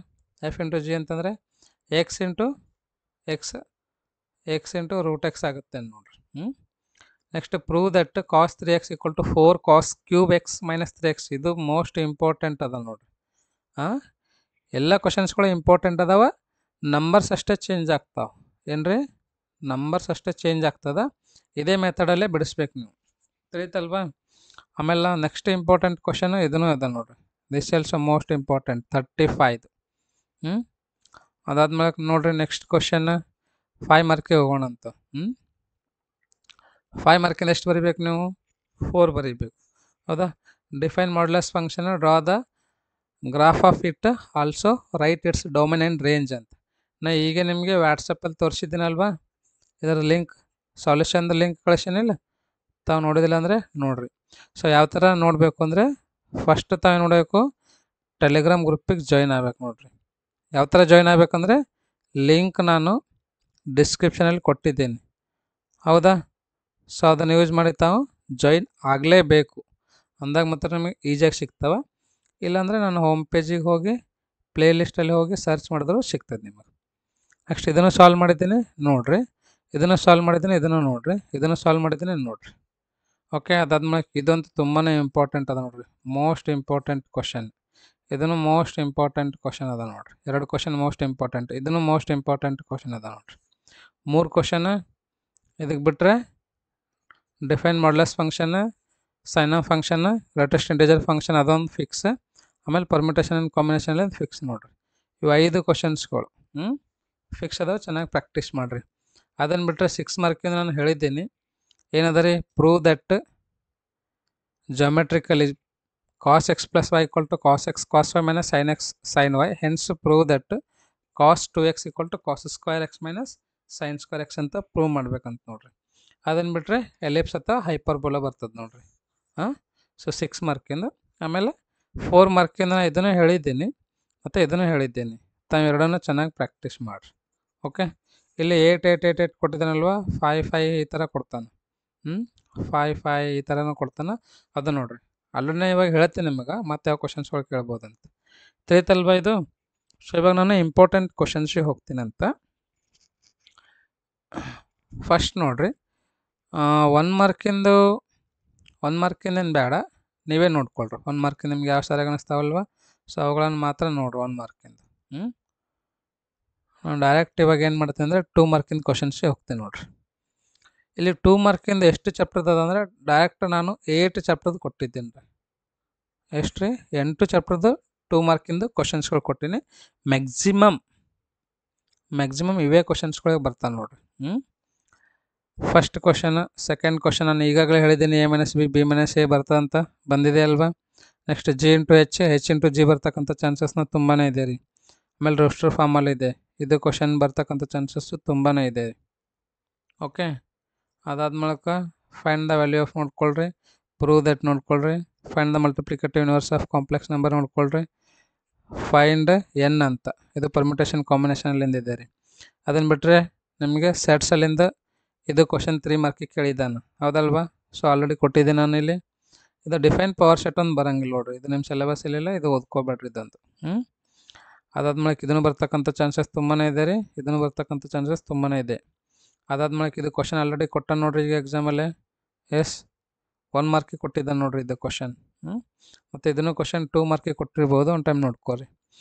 ಎಫ್ ಇಂಟು ಜಿ ಅಂತಂದರೆ X into X, X into root X ಆಗುತ್ತೆ ನೋಡಿರಿ. Next prove that cos 3x equal to 4 cos cube X minus 3x. ಇದು ಮೋಸ್ಟ್ ಇಂಪಾರ್ಟೆಂಟ್ ಅದ ನೋಡಿರಿ. ಎಲ್ಲ ಕ್ವಶನ್ಸ್ಗಳು ಇಂಪಾರ್ಟೆಂಟ್ ಅದಾವ, ನಂಬರ್ಸ್ ಅಷ್ಟೇ ಚೇಂಜ್ ಆಗ್ತಾವೆ. ಏನ್ರಿ, ನಂಬರ್ಸ್ ಅಷ್ಟೇ ಚೇಂಜ್ ಆಗ್ತದೆ. ಇದೇ ಮೆಥಡಲ್ಲೇ ಬಿಡಿಸ್ಬೇಕು ನೀವು, ತಿಳಿತಲ್ವಾ? ಆಮೇಲೆ ನೆಕ್ಸ್ಟ್ ಇಂಪಾರ್ಟೆಂಟ್ ಕ್ವಶನು ಇದೂ ಅದ ನೋಡಿರಿ. This also most important, 35. ಅದಾದ್ಮೇಲೆ ನೋಡಿರಿ ನೆಕ್ಸ್ಟ್ ಕ್ವಶನ್ 5 ಮಾರ್ಕಿಗೆ ಹೋಗೋಣ ಅಂತ. 5 ಮಾರ್ಕಿಂದ ಎಷ್ಟು ಬರೀಬೇಕು ನೀವು? 4 ಬರೀಬೇಕು, ಹೌದಾ? Define modulus function, draw the graph of it, also right it's domain and range ಅಂತ. ನಾ ಈಗ ನಿಮಗೆ ವಾಟ್ಸಪ್ಪಲ್ಲಿ ತೋರಿಸಿದ್ದೀನಲ್ವಾ, ಇದರ ಲಿಂಕ್, ಸಾಲ್ಯೂಷನ್ದು ಲಿಂಕ್ ಕಳಿಸಿನಿಲ್ಲ, ತಾವು ನೋಡಿದಿಲ್ಲ ಅಂದರೆ ನೋಡಿರಿ. ಸೊ ಯಾವ ಥರ ನೋಡಬೇಕು ಅಂದರೆ, ಫಸ್ಟ್ ತಾವು ನೋಡಬೇಕು, ಟೆಲಿಗ್ರಾಮ್ ಗ್ರೂಪಿಗೆ ಜಾಯ್ನ್ ಆಗ್ಬೇಕು ನೋಡಿರಿ. ಯಾವ ಥರ ಜಾಯ್ನ್ ಆಗಬೇಕಂದ್ರೆ, ಲಿಂಕ್ ನಾನು ಡಿಸ್ಕ್ರಿಪ್ಷನಲ್ಲಿ ಕೊಟ್ಟಿದ್ದೀನಿ, ಹೌದಾ? ಸೊ ಅದನ್ನು ಯೂಸ್ ಮಾಡಿ ತಾವು ಜಾಯಿನ್ ಆಗಲೇಬೇಕು. ಅಂದಾಗ ಮಾತ್ರ ನಿಮಗೆ ಈಜಿಯಾಗಿ ಸಿಗ್ತವೆ. ಇಲ್ಲಾಂದರೆ ನಾನು ಹೋಮ್ ಪೇಜಿಗೆ ಹೋಗಿ ಪ್ಲೇ ಲಿಸ್ಟಲ್ಲಿ ಹೋಗಿ ಸರ್ಚ್ ಮಾಡಿದ್ರು ಸಿಗ್ತದೆ ನಿಮಗೆ. ನೆಕ್ಸ್ಟ್ ಇದನ್ನು ಸಾಲ್ವ್ ಮಾಡಿದ್ದೀನಿ ನೋಡಿರಿ, ಇದನ್ನು ಸಾಲ್ವ್ ಮಾಡಿದ್ದೀನಿ, ಇದನ್ನು ನೋಡಿರಿ, ಇದನ್ನು ಸಾಲ್ವ್ ಮಾಡಿದ್ದೀನಿ ನೋಡಿರಿ. ಓಕೆ, ಅದಾದ್ಮೇಲೆ ಇದಂತೂ ತುಂಬಾ ಇಂಪಾರ್ಟೆಂಟ್ ಅದ ನೋಡಿರಿ, ಮೋಸ್ಟ್ ಇಂಪಾರ್ಟೆಂಟ್ ಕ್ವಶನ್. ಇದನ್ನು ಮೋಸ್ಟ್ ಇಂಪಾರ್ಟೆಂಟ್ ಕ್ವಶನ್ ಅದ ನೋಡಿರಿ. 2 ಕ್ವಶನ್ ಮೋಸ್ಟ್ ಇಂಪಾರ್ಟೆಂಟ್, ಇದನ್ನು ಮೋಸ್ಟ್ ಇಂಪಾರ್ಟೆಂಟ್ ಕ್ವಶನ್ ಅದ ನೋಡಿರಿ. 3 ಕ್ವಶನ್ ಇದಕ್ಕೆ ಬಿಟ್ಟರೆ define modulus function, sign of function, greatest integer function ಅದೊಂದು ಫಿಕ್ಸ್, ಆಮೇಲೆ ಪರ್ಮಿಟೇಷನ್ ಆ್ಯಂಡ್ ಕಾಂಬಿನೇಷನ್ ಫಿಕ್ಸ್ ನೋಡಿರಿ. ಇವು 5 ಕ್ವಶನ್ಸ್ಗಳು ಫಿಕ್ಸ್ ಅದಾವೆ, ಚೆನ್ನಾಗಿ ಪ್ರಾಕ್ಟೀಸ್ ಮಾಡಿರಿ. ಅದನ್ನು ಬಿಟ್ಟರೆ 6 ಮಾರ್ಕಿಂದ ನಾನು ಹೇಳಿದ್ದೀನಿ, ಏನದ ರೀ, prove that geometrically cos x plus y equal to cos x cos y minus sin x sin y, hence prove that cos 2x equal to cos square x minus sin square x ಅಂತ prove ಮಾಡ್ಬೇಕಂತ ನೋಡಿರಿ. ಅದನ್ನು ಬಿಟ್ಟರೆ ellipse ಅಥವಾ hyperbola ಬರ್ತದೆ ನೋಡಿರಿ. So 6 ಮಾರ್ಕಿಂದ. ಆಮೇಲೆ 4 ಮಾರ್ಕಿಂದ ಇದನ್ನು ಹೇಳಿದ್ದೀನಿ ಮತ್ತು ಇದನ್ನು ಹೇಳಿದ್ದೀನಿ, ತಾವು ಎರಡನ್ನೂ ಚೆನ್ನಾಗಿ ಪ್ರಾಕ್ಟೀಸ್ ಮಾಡಿರಿ. ಓಕೆ, ಇಲ್ಲಿ 8 8 8 8 ಕೊಟ್ಟಿದ್ದಾನಲ್ವ, 5 5 ಈ ಥರ ಕೊಡ್ತಾನೆ. 5 5 ಈ ಥರನೂ ಕೊಡ್ತಾನೆ, ಅದು ನೋಡಿರಿ. ಅಲ್ಲೇ ಇವಾಗ ಹೇಳ್ತೀನಿ ನಿಮಗೆ ಮತ್ತೆ ಯಾವ ಕ್ವಶನ್ಸ್ಗಳು ಕೇಳ್ಬೋದಂತ, ತಿಳಿತಲ್ವ ಇದು? ಸೊ ಇವಾಗ ನಾನು ಇಂಪಾರ್ಟೆಂಟ್ ಕ್ವಶನ್ಸಿಗೆ ಹೋಗ್ತೀನಂತ. ಫಸ್ಟ್ ನೋಡಿರಿ, 1 ಮಾರ್ಕಿಂದು ಏನು ಬೇಡ, ನೀವೇ ನೋಡ್ಕೊಳ್ರಿ. 1 ಮಾರ್ಕಿಂದ ನಿಮ್ಗೆ ಯಾವ ಸರಿಯಾಗಿ ಅನಿಸ್ತಾವಲ್ವ, ಸೊ ಅವುಗಳನ್ನು ಮಾತ್ರ ನೋಡ್ರಿ 1 ಮಾರ್ಕಿಂದು. ನಾನು ಡೈರೆಕ್ಟ್ ಇವಾಗ ಏನು ಮಾಡ್ತೀನಿ ಅಂದರೆ 2 ಮಾರ್ಕಿಂದ ಕ್ವಶನ್ಸಿಗೆ ಹೋಗ್ತೀನಿ ನೋಡಿರಿ. ಇಲ್ಲಿ 2 ಮಾರ್ಕಿಂದ ಎಷ್ಟು ಚಾಪ್ಟರ್ದು ಅದ ಅಂದರೆ, ಡೈರೆಕ್ಟ್ ನಾನು 8 ಚಾಪ್ಟರ್ದು ಕೊಟ್ಟಿದ್ದೀನಿ ರೀ. ಎಷ್ಟು ರೀ, 8 ಚಾಪ್ಟರ್ದು 2 ಮಾರ್ಕಿಂದು ಕ್ವಶನ್ಸ್ಗಳು ಕೊಟ್ಟೀನಿ. ಮ್ಯಾಕ್ಸಿಮಮ್ ಇವೇ ಕ್ವಶನ್ಸ್ಗಳಿಗೆ ಬರ್ತಾನೆ ನೋಡಿರಿ. ಫಸ್ಟ್ ಕ್ವಶನ್, ಸೆಕೆಂಡ್ ಕ್ವಶನ್ ನಾನು ಈಗಾಗಲೇ ಹೇಳಿದ್ದೀನಿ, A minus B, B minus A ಬರ್ತದಂತ ಬಂದಿದೆ ಅಲ್ವಾ. ನೆಕ್ಸ್ಟ್ ಜಿ ಇಂಟು ಎಚ್, ಹೆಚ್ ಇಂಟು ಜಿ ಬರ್ತಕ್ಕಂಥ ಚಾನ್ಸಸ್ನ ತುಂಬಾ ಇದೆ ರೀ. ಆಮೇಲೆ ರೋಸ್ಟರ್ ಫಾರ್ಮಲ್ಲಿ ಇದೆ, ಇದು ಕ್ವಶನ್ ಬರ್ತಕ್ಕಂಥ ಚಾನ್ಸಸ್ಸು ತುಂಬಾ ಇದೆ. ಓಕೆ, ಅದಾದ್ಮೇಲೆ ಫೈಂಡ್ ದ ವ್ಯಾಲ್ಯೂ ಆಫ್ ನೋಡ್ಕೊಳ್ರಿ, ಪ್ರೂವ್ ದಟ್ ನೋಡ್ಕೊಳ್ರಿ, find the multiplicative inverse of complex number ನೋಡ್ಕೊಳ್ರಿ. ಫೈಂಡ್ ಎನ್ ಅಂತ, ಇದು ಪರ್ಮಿಟೇಷನ್ ಕಾಂಬಿನೇಷನಲ್ಲಿಂದ ಇದೆ ರೀ. ಅದನ್ನು ಬಿಟ್ಟರೆ ನಿಮಗೆ ಸೆಟ್ಸಲ್ಲಿಂದ ಇದು ಕ್ವಶನ್ 3 ಮಾರ್ಕಿಗೆ ಕೇಳಿದ್ದಾನೆ, ಹೌದಲ್ವಾ? ಸೊ ಆಲ್ರೆಡಿ ಕೊಟ್ಟಿದ್ದೀನಿ ನಾನು ಇಲ್ಲಿ. ಇದು ಡಿಫೈನ್ ಪವರ್ ಸೆಟ್ ಒಂದು ಬರೋಂಗಿಲ್ಲ ನೋಡ್ರಿ, ಇದು ನಿಮ್ಮ ಸಿಲೆಬಸ್ ಇಲ್ಲಿಲ್ಲ, ಇದು ಓದ್ಕೋಬೇಡ್ರಿ ಇದಂತ. ಅದಾದ್ಮೇಲೆ ಇದನ್ನು ಬರ್ತಕ್ಕಂಥ ಚಾನ್ಸಸ್ ತುಂಬಾ ಇದೆ ರೀ, ಇದನ್ನು ಬರ್ತಕ್ಕಂಥ ಚಾನ್ಸಸ್ ತುಂಬಾ ಇದೆ. ಅದಾದ್ಮೇಲೆ ಇದು ಕ್ವಶನ್ ಆಲ್ರೆಡಿ ಕೊಟ್ಟ ನೋಡ್ರಿ ಈಗ ಎಕ್ಸಾಮಲ್ಲೇ. ಎಸ್, 1 ಮಾರ್ಕಿಗೆ ಕೊಟ್ಟಿದ್ದಾನೆ ನೋಡ್ರಿ ಇದು ಕ್ವಶನ್. ಮತ್ತು ಇದನ್ನು ಕ್ವಶನ್ 2 ಮಾರ್ಕಿಗೆ ಕೊಟ್ಟಿರ್ಬೋದು, ಒಂದು ಟೈಮ್ ನೋಡ್ಕೋರಿ.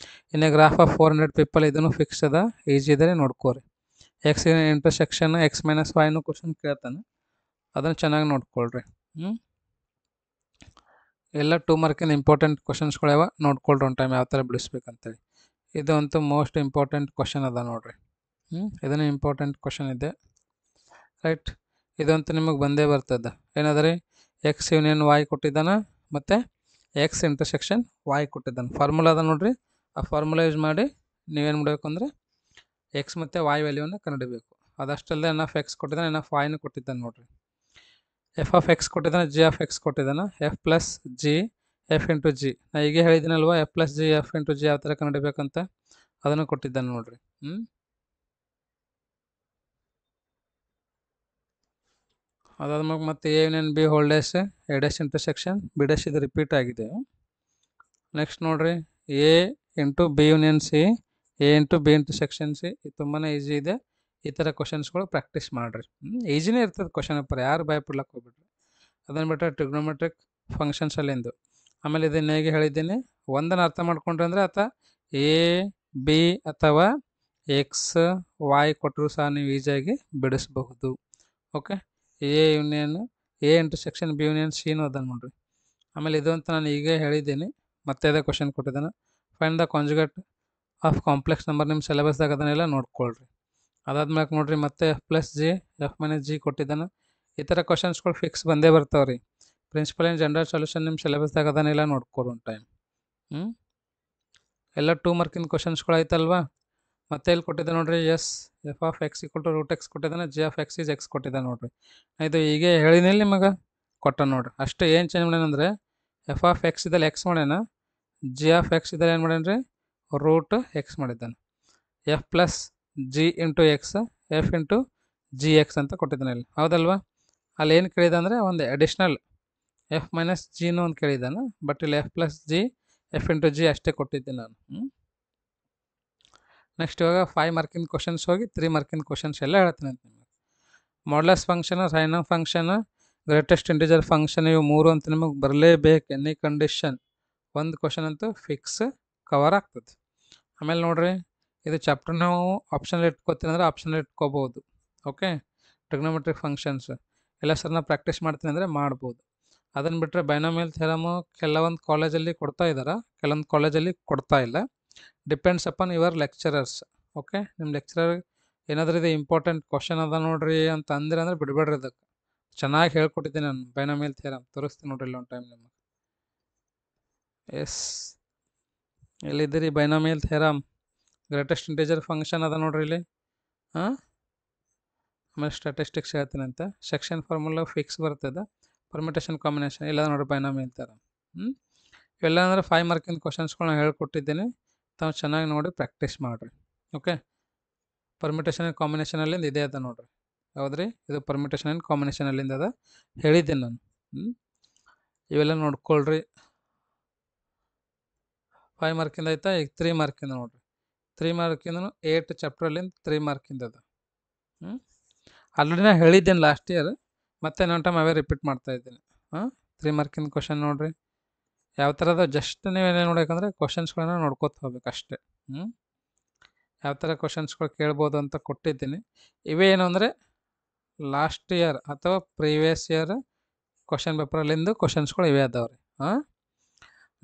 ಇನ್ನು ಗ್ರಾಫ್ ಆಫ್ 400 ಪೀಪಲ್, ಇದನ್ನು ಫಿಕ್ಸ್ ಅದ, ಈಜಿ ಇದೆ ರೀ, ನೋಡ್ಕೋರಿ. X intersection x - y question ಕೇಳ್ತಾನೆ, ಅದನ್ನು ಚೆನ್ನಾಗಿ ನೋಡ್ಕೊಳ್ರಿ. ಎಲ್ಲ 2 ಮಾರ್ಕಿನ ಇಂಪಾರ್ಟೆಂಟ್ ಕ್ವಶನ್ಸ್ಗಳವ, ನೋಡ್ಕೊಳ್ರಿ ಒಂದು ಟೈಮ್ ಯಾವ ಥರ ಬಿಡಿಸ್ಬೇಕಂತೇಳಿ. ಇದು ಅಂತೂ ಮೋಸ್ಟ್ ಇಂಪಾರ್ಟೆಂಟ್ ಕ್ವಶನ್ ಅದ ನೋಡ್ರಿ. ಇದನ್ನು ಇಂಪಾರ್ಟೆಂಟ್ ಕ್ವಶನ್ ಇದೆ, ರೈಟ್. ಇದಂತೂ ನಿಮಗೆ ಬಂದೇ ಬರ್ತದೆ. ಏನಾದ್ರಿ, ಎಕ್ಸ್ ಯೂನಿಯನ್ y ಕೊಟ್ಟಿದ್ದಾನೆ, ಮತ್ತು ಎಕ್ಸ್ ಇಂಟರ್ಸೆಕ್ಷನ್ y ಕೊಟ್ಟಿದ್ದಾನೆ. ಫಾರ್ಮುಲಾ ಅದ ನೋಡ್ರಿ, ಆ ಫಾರ್ಮುಲಾ ಯೂಸ್ ಮಾಡಿ ನೀವೇನು ಮಾಡಬೇಕು ಅಂದರೆ ಎಕ್ಸ್ ಮತ್ತು y ವ್ಯಾಲ್ಯೂವನ್ನು ಕಂಡುಹಿಡಬೇಕು. ಅದಷ್ಟಲ್ಲದೆ ಎನ್ ಆಫ್ ಎಕ್ಸ್ ಕೊಟ್ಟಿದ್ದಾನೆ, ಎನ್ ಆಫ್ ವೈನು ಕೊಟ್ಟಿದ್ದಾನೆ ನೋಡ್ರಿ. ಎಫ್ ಆಫ್ ಎಕ್ಸ್ ಕೊಟ್ಟಿದ್ದಾನೆ, ಜಿ ಆಫ್ ಎಕ್ಸ್ ಕೊಟ್ಟಿದ್ದಾನೆ, f plus g f into g. ನಾ ಈಗ ಹೇಳಿದ್ದೀನಲ್ವ, f plus g f into g ಯಾವ ಥರ ಕಂಡುಹಿಡಬೇಕಂತ, ಅದನ್ನು ಕೊಟ್ಟಿದ್ದಾನೆ ನೋಡ್ರಿ. ಅದಾದ್ಮೇಲೆ ಮತ್ತೆ A union B holds, A dash intersection B dash, ಇದು ರಿಪೀಟ್ ಆಗಿದೆ. ನೆಕ್ಸ್ಟ್ ನೋಡ್ರಿ, A into B union C, A into B intersection C. ಇದು ತುಂಬಾ ಈಸಿ ಇದೆ, ಈ ಥರ ಕ್ವಶನ್ಸ್ಗಳು ಪ್ರಾಕ್ಟೀಸ್ ಮಾಡಿರಿ. ಈಸಿನೇ ಇರ್ತದೆ ಕ್ವಶನ್ ಪೇಪರ್, ಯಾರು ಭಯಪಡ್ಲಕ್ಕೆ ಹೋಗ್ಬಿಡ್ರಿ. ಅದನ್ನು ಬಿಟ್ಟರೆ ಟ್ರಿಗ್ನೋಮೆಟ್ರಿಕ್ ಫಂಕ್ಷನ್ಸ್ ಅಲ್ಲಿಂದು. ಆಮೇಲೆ ಇದನ್ನು ಹೇಗೆ ಹೇಳಿದ್ದೀನಿ, ಒಂದನ್ನು ಅರ್ಥ ಮಾಡ್ಕೊಂಡ್ರೆ ಅಂದರೆ ಆತ ಎ ಬಿ ಅಥವಾ ಎಕ್ಸ್ ವೈ ಕೊಟ್ಟರು ಸಹ ನೀವು ಈಸಿಯಾಗಿ ಬಿಡಿಸಬಹುದು. Okay, A union A intersection B union ಸಿನೂ ಅದ ನೋಡ್ರಿ. ಆಮೇಲೆ ಇದು ಅಂತ ನಾನು ಈಗ ಹೇಳಿದ್ದೀನಿ, ಮತ್ತೆ ಅದೇ ಕ್ವಶನ್ ಕೊಟ್ಟಿದ್ದಾನೆ. Find the conjugate of complex number, ನಿಮ್ಮ ಸಿಲೆಬಸ್ದಾಗ ಅದನ್ನೆಲ್ಲ ನೋಡ್ಕೊಳ್ರಿ. ಅದಾದ್ಮೇಲೆ ನೋಡ್ರಿ, ಮತ್ತೆ F plus g F minus G ಕೊಟ್ಟಿದ್ದಾನೆ. ಈ ಥರ ಕ್ವಶನ್ಸ್ಗಳು ಫಿಕ್ಸ್ ಬಂದೇ ಬರ್ತಾವೆ ರೀ. ಪ್ರಿನ್ಸಿಪಲ್ ಆ್ಯಂಡ್ ಜನರಲ್ ಸೊಲ್ಯೂಷನ್ ನಿಮ್ಮ ಸಿಲೆಬಸ್ದಾಗ ಅದನ್ನೆಲ್ಲ ನೋಡ್ಕೊರಿ ಒಂದು ಟೈಮ್. ಎಲ್ಲ 2 ಮಾರ್ಕಿನ ಕ್ವಶನ್ಸ್ಗಳು ಆಯ್ತಲ್ವಾ. ಮತ್ತೆ ಇಲ್ಲಿ ಕೊಟ್ಟಿದ್ದೆ ನೋಡ್ರಿ, s f of x equal to root x ಕೊಟ್ಟಿದ್ದಾನೆ, g of x is x ಕೊಟ್ಟಿದ್ದಾನೆ ನೋಡ್ರಿ. ಇದು ಹೀಗೆ ಹೇಳಿನಿಲ್ಲ ನಿಮಗೆ, ಕೊಟ್ಟ ನೋಡ್ರಿ. ಅಷ್ಟೇ, ಏನು ಚೇಂಜ್ ಮಾಡ್ಯಾನಂದ್ರೆ ಎಫ್ ಆಫ್ ಎಕ್ಸ್ ಇದ್ದಲ್ಲಿ ಎಕ್ಸ್ ಮಾಡ್ಯಾನ, ಜಿ ಆಫ್ ಎಕ್ಸ್ ಇದ್ದಲ್ಲಿ ಏನು ಮಾಡ್ಯಾನ ರೀ, ರೂಟ್ ಎಕ್ಸ್ ಮಾಡಿದ್ದಾನೆ. F plus G into X F into G X ಅಂತ ಕೊಟ್ಟಿದ್ದಾನೆ ಇಲ್ಲಿ, ಹೌದಲ್ವಾ. ಅಲ್ಲಿ ಏನು ಕೇಳಿದ ಅಂದರೆ ಒಂದು ಅಡಿಷ್ನಲ್ ಎಫ್ ಮೈನಸ್ ಜಿನೂ ಒಂದು ಕೇಳಿದ್ದಾನೆ, ಬಟ್ ಇಲ್ಲಿ F plus g f into G ಅಷ್ಟೇ ಕೊಟ್ಟಿದ್ದೀನಿ ನಾನು. ನೆಕ್ಸ್ಟ್ ಇವಾಗ 5 ಮಾರ್ಕಿನ ಕ್ವಶನ್ಸ್ ಹೋಗಿ 3 ಮಾರ್ಕಿನ ಕ್ವಶನ್ಸ್ ಎಲ್ಲ ಹೇಳ್ತೀನಿ ಅಂತ ನಿಮಗೆ. Modulus function, sine function, greatest integer function, ಇವು 3 ಅಂತ ನಿಮಗೆ ಬರಲೇಬೇಕು. ಎನಿ ಕಂಡೀಷನ್ ಒಂದು ಕ್ವಶನ್ ಅಂತೂ ಫಿಕ್ಸ್ ಕವರ್ ಆಗ್ತದೆ. ಆಮೇಲೆ ನೋಡ್ರಿ, ಇದು ಚಾಪ್ಟರ್ ನಾವು ಆಪ್ಷನಲ್ಲಿ ಇಟ್ಕೋತೀನಿ ಅಂದರೆ ಆಪ್ಷನಲ್ಲಿ ಇಟ್ಕೋಬೋದು. ಓಕೆ, ಟ್ರಿಗ್ನೋಮೆಟ್ರಿಕ್ ಫಂಕ್ಷನ್ಸ್ ಎಲ್ಲ ಸರ್ ನಾವು ಪ್ರಾಕ್ಟೀಸ್ ಮಾಡ್ತೀನಿ ಅಂದರೆ ಮಾಡ್ಬೋದು. ಅದನ್ನು ಬಿಟ್ಟರೆ ಬೈನೋಮಿಯಲ್ ಥಿಯರಮು ಕೆಲವೊಂದು ಕಾಲೇಜಲ್ಲಿ ಕೊಡ್ತಾ ಇದ್ದಾರೆ, ಕೆಲವೊಂದು ಕಾಲೇಜಲ್ಲಿ ಕೊಡ್ತಾ ಇಲ್ಲ. Depends upon your lecturers. Okay, ನಿಮ್ಮ ಲೆಕ್ಚರರ್ ಏನಾದರೂ ಇದು ಇಂಪಾರ್ಟೆಂಟ್ ಕ್ವಶನ್ ಅದ ನೋಡ್ರಿ ಅಂತ ಅಂದ್ರೆ ಬಿಡಬೇಡ್ರಿ. ಅದಕ್ಕೆ ಚೆನ್ನಾಗಿ ಹೇಳ್ಕೊಟ್ಟಿದ್ದೀನಿ ನಾನು ಬೈನೋಮಿಯಲ್ ಥಿಯರಮ್, ತೋರಿಸ್ತೀನಿ ನೋಡ್ರಿ ಇಲ್ಲಿ ಒಂದು ಟೈಮ್ ನಿಮಗೆ. ಎಸ್, ಎಲ್ಲಿದ್ದೀರಿ binomial theorem, greatest integer function ಅದ ನೋಡ್ರಿ ಇಲ್ಲಿ. ಆಮೇಲೆ ಸ್ಟ್ಯಾಟಿಸ್ಟಿಕ್ಸ್ ಹೇಳ್ತೀನಿ ಅಂತ, ಸೆಕ್ಷನ್ ಫಾರ್ಮುಲಾ ಫಿಕ್ಸ್ ಬರ್ತದೆ, ಪರ್ಮಿಟೇಷನ್ ಕಾಂಬಿನೇಷನ್ ಇಲ್ಲ ನೋಡ್ರಿ ಬೈನೋಮಿಯಲ್ ಥಿಯರಮ್. ಇವೆಲ್ಲ ಅಂದರೆ 5 ಮಾರ್ಕಿನ ಕ್ವಶನ್ಸ್ಗಳನ್ನ ಹೇಳ್ಕೊಟ್ಟಿದ್ದೀನಿ, ತಾವು ಚೆನ್ನಾಗಿ ನೋಡಿ ಪ್ರಾಕ್ಟೀಸ್ ಮಾಡಿರಿ. ಓಕೆ, ಪರ್ಮಿಟೇಷನ್ ಆ್ಯಂಡ್ ಕಾಂಬಿನೇಷನಲ್ಲಿಂದ ಇದೇ ಅದ ನೋಡ್ರಿ. ಹೌದ್ರಿ, ಇದು ಪರ್ಮಿಟೇಷನ್ ಆ್ಯಂಡ್ ಕಾಂಬಿನೇಷನಲ್ಲಿಂದ ಅದ, ಹೇಳಿದ್ದೀನಿ ನಾನು. ಇವೆಲ್ಲ ನೋಡ್ಕೊಳ್ರಿ. 5 ಮಾರ್ಕಿಂದ ಆಯ್ತಾ. ಈಗ 3 ಮಾರ್ಕಿಂದ ನೋಡ್ರಿ. 3 ಮಾರ್ಕಿಂದನು 8 ಚಾಪ್ಟ್ರಲ್ಲಿಂದ 3 ಮಾರ್ಕಿಂದ ಅದ. ಆಲ್ರೆಡಿ ನಾ ಹೇಳಿದ್ದೇನೆ ಲಾಸ್ಟ್ ಇಯರ್, ಮತ್ತೆ ಇನ್ನೊಂದು ಟೈಮ್ ಅವೇ ರಿಪೀಟ್ ಮಾಡ್ತಾ ಇದ್ದೀನಿ. 3 ಮಾರ್ಕಿನ ಕ್ವಶನ್ ನೋಡ್ರಿ ಯಾವ ಥರ ಅದ. ಜಸ್ಟ್ ನೀವೇನೇನು ನೋಡ್ಬೇಕಂದ್ರೆ ಕ್ವಶನ್ಸ್ಗಳನ್ನ ನೋಡ್ಕೋತ ಹೋಗ್ಬೇಕು ಅಷ್ಟೇ. ಯಾವ ಥರ ಕ್ವಶನ್ಸ್ಗಳು ಕೇಳ್ಬೋದು ಅಂತ ಕೊಟ್ಟಿದ್ದೀನಿ. ಇವೇನು ಅಂದರೆ ಲಾಸ್ಟ್ ಇಯರ್ ಅಥವಾ ಪ್ರೀವಿಯಸ್ ಇಯರ್ ಕ್ವಶನ್ ಪೇಪರಲ್ಲಿಂದು ಕ್ವಶನ್ಸ್ಗಳು ಇವೇ ಅದಾವ್ರಿ.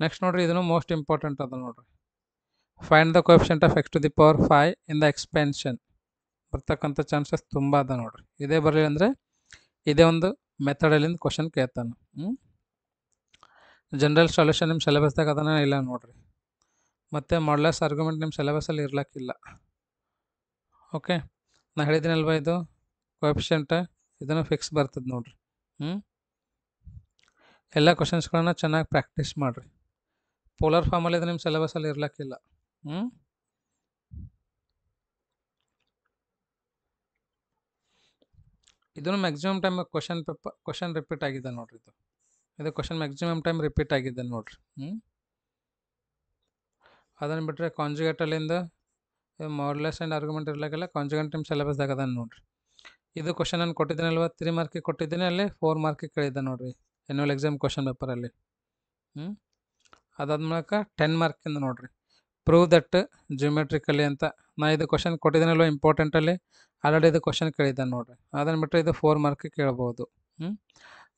ನೆಕ್ಸ್ಟ್ ನೋಡ್ರಿ, ಇದನ್ನು ಮೋಸ್ಟ್ ಇಂಪಾರ್ಟೆಂಟ್ ಅದ ನೋಡ್ರಿ. Find the coefficient of X to the power 5 in the expansion. ಬರ್ತಕ್ಕಂಥ ಚಾನ್ಸಸ್ ತುಂಬ ಅದ ನೋಡ್ರಿ. ಇದೇ ಬರಲಿ ಅಂದರೆ ಇದೇ ಒಂದು ಮೆಥಡಲ್ಲಿಂದ ಕ್ವಶನ್ ಕೇಳ್ತಾನೆ. ಜನರಲ್ ಸೊಲ್ಯೂಷನ್ ನಿಮ್ಮ ಸಿಲೆಬಸ್ದಾಗ ಅದನ್ನ ಇಲ್ಲ ನೋಡ್ರಿ. ಮತ್ತು ಮಾಡ್ಯುಲಸ್ ಆರ್ಗ್ಯುಮೆಂಟ್ ನಿಮ್ಮ ಸಿಲೆಬಸಲ್ಲಿ ಇರ್ಲಕ್ಕಿಲ್ಲ. ಓಕೆ, ನಾ ಹೇಳಿದ್ದೀನಲ್ವ, ಇದು ಕೋಎಫಿಷಿಯಂಟ್ ಇದನ್ನು ಫಿಕ್ಸ್ ಬರ್ತದೆ ನೋಡ್ರಿ. ಎಲ್ಲ ಕ್ವಶನ್ಸ್ಗಳನ್ನ ಚೆನ್ನಾಗಿ ಪ್ರಾಕ್ಟೀಸ್ ಮಾಡಿರಿ. ಪೋಲಾರ್ ಫಾರ್ಮಲ್ಲಿ ಇದು ನಿಮ್ಮ ಸಿಲೆಬಸಲ್ಲಿ ಇರ್ಲಿಕ್ಕಿಲ್ಲ. ಇದನ್ನು ಮ್ಯಾಕ್ಸಿಮಮ್ ಟೈಮ್ ಕ್ವಶನ್ ರಿಪೀಟ್ ಆಗಿದೆ ನೋಡ್ರಿ. ಇದು ಕ್ವಶನ್ ಮ್ಯಾಕ್ಸಿಮಮ್ ಟೈಮ್ ರಿಪೀಟ್ ಆಗಿದೆ ನೋಡ್ರಿ. ಅದನ್ನು ಬಿಟ್ಟರೆ ಕಾಂಜುಗೇಟಲ್ಲಿಂದ ಮಾಡ್ಯುಲಸ್ ಆ್ಯಂಡ್ ಆರ್ಗ್ಯುಮೆಂಟ್ ಇರಲಿಕ್ಕೆಲ್ಲ ಕಾಂಜುಗೇಟ್ ನಿಮ್ಮ ಸಿಲೆಬಸ್ದಾಗ ಅದ ನೋಡ್ರಿ. ಇದು ಕ್ವಶನ್ ನಾನು ಕೊಟ್ಟಿದ್ದೀನಲ್ವ, 3 ಮಾರ್ಕಿಗೆ ಕೊಟ್ಟಿದ್ದೀನಿ, ಅಲ್ಲಿ 4 ಮಾರ್ಕಿಗೆ ಕೇಳಿದ್ದೆ ನೋಡ್ರಿ ಆ್ಯನ್ಯುವಲ್ ಎಕ್ಸಾಮ್ ಕ್ವಶನ್ ಪೇಪರಲ್ಲಿ. ಅದಾದ್ಮೇಲೆ 10 ಮಾರ್ಕಿಂದ ನೋಡ್ರಿ, ಪ್ರೂವ್ ದಟ್ ಜಿಯೋಮೆಟ್ರಿಕಲಿ ಅಂತ. ನಾ ಇದು ಕ್ವಶನ್ ಕೊಟ್ಟಿದ್ದೀನಲ್ವ ಇಂಪಾರ್ಟೆಂಟಲ್ಲಿ, ಆಲ್ರೆಡಿ ಇದು ಕ್ವಶನ್ ಕೇಳಿದ್ದೆ ನೋಡ್ರಿ. ಅದನ್ನು ಬಿಟ್ಟರೆ ಇದು 4 ಮಾರ್ಕಿಗೆ ಕೇಳ್ಬೋದು.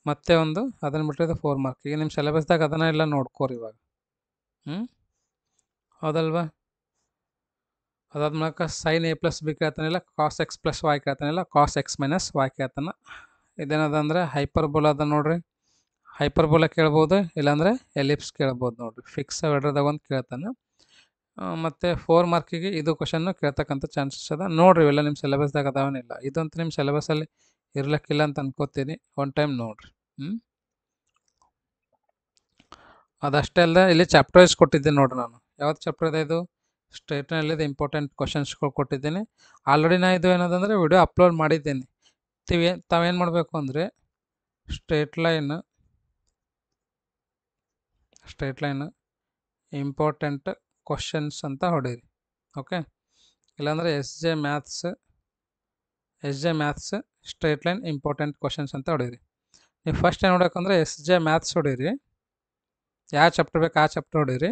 ಮತ್ತೆ ಒಂದು ಅದನ್ನು ಬಿಟ್ಟರೆ ಇದು 4 ಮಾರ್ಕಿಗೆ. ನಿಮ್ಮ ಸಿಲೆಬಸ್ದಾಗ ಅದನ್ನ ಎಲ್ಲ ನೋಡ್ಕೋರಿ ಇವಾಗ. ಹೌದಲ್ವಾ? ಅದಾದ್ಮೇಲೆ ಸೈನ್ ಎ ಪ್ಲಸ್ ಬಿ ಕೇಳ್ತಾನಿಲ್ಲ, ಕಾಸ್ ಎಕ್ಸ್ ಪ್ಲಸ್ ವಾಯ್ ಕೇಳ್ತಾನಿಲ್ಲ, ಕಾಸ್ ಎಕ್ಸ್ ಮೈನಸ್ ವಾಯ್ ಕೇಳ್ತಾನೆ. ಇದೇನದ ಅಂದರೆ ಹೈಪರ್ಬೋಲಾ ಅದ ನೋಡ್ರಿ. ಹೈಪರ್ಬೋಲಾ ಕೇಳ್ಬೋದು, ಇಲ್ಲಾಂದರೆ ಎಲಿಪ್ಸ್ ಕೇಳ್ಬೋದು ನೋಡ್ರಿ. ಫಿಕ್ಸ್ ಎರಡರದಾಗ ಒಂದು ಕೇಳ್ತಾನೆ. ಮತ್ತು 4 ಮಾರ್ಕಿಗೆ ಇದು ಕ್ವಶನ್ನು ಕೇಳ್ತಕ್ಕಂಥ ಚಾನ್ಸಸ್ ಅದ ನೋಡ್ರಿ. ಇವೆಲ್ಲ ನಿಮ್ಮ ಸಿಲೆಬಸ್ದಾಗ ಅದಾವನಿಲ್ಲ, ಇದಂತೂ ನಿಮ್ಮ ಸಿಲೆಬಸಲ್ಲಿ ಇರ್ಲಿಕ್ಕಿಲ್ಲ ಅಂತ ಅನ್ಕೋತೀನಿ. ಒಂದು ಟೈಮ್ ನೋಡ್ರಿ. ಅದಷ್ಟೇ ಅಲ್ಲದೆ ಇಲ್ಲಿ ಚಾಪ್ಟರ್ ವೈಸ್ ಕೊಟ್ಟಿದ್ದೀನಿ ನೋಡ್ರಿ. ನಾನು ಯಾವ್ದು ಚಾಪ್ಟರ್ ಇದೆ ಇದು ಸ್ಟ್ರೇಟ್ನಲ್ಲಿದೆ, ಇಂಪಾರ್ಟೆಂಟ್ ಕ್ವಶನ್ಸ್ಗಳು ಕೊಟ್ಟಿದ್ದೀನಿ. ಆಲ್ರೆಡಿ ನಾ ಇದು ಏನದಂದರೆ ವಿಡಿಯೋ ಅಪ್ಲೋಡ್ ಮಾಡಿದ್ದೀನಿ. ತಾವೇನು ಮಾಡಬೇಕು ಅಂದರೆ ಸ್ಟ್ರೇಟ್ ಲೈನ್ ಇಂಪಾರ್ಟೆಂಟ್ ಕ್ವಶನ್ಸ್ ಅಂತ ಹೊಡೀರಿ. ಓಕೆ, ಇಲ್ಲಾಂದರೆ S J maths straight line important questions ಅಂತ ಹೊಡೀರಿ. ನೀವು ಫಸ್ಟ್ ಏನು ಹೊಡ್ಬೇಕಂದ್ರೆ ಎಸ್ ಜೆ ಮ್ಯಾಥ್ಸ್ ಹೊಡೀರಿ, ಯಾವ ಚಾಪ್ಟರ್ ಬೇಕು ಆ ಚಾಪ್ಟರ್ ಹೊಡೀರಿ,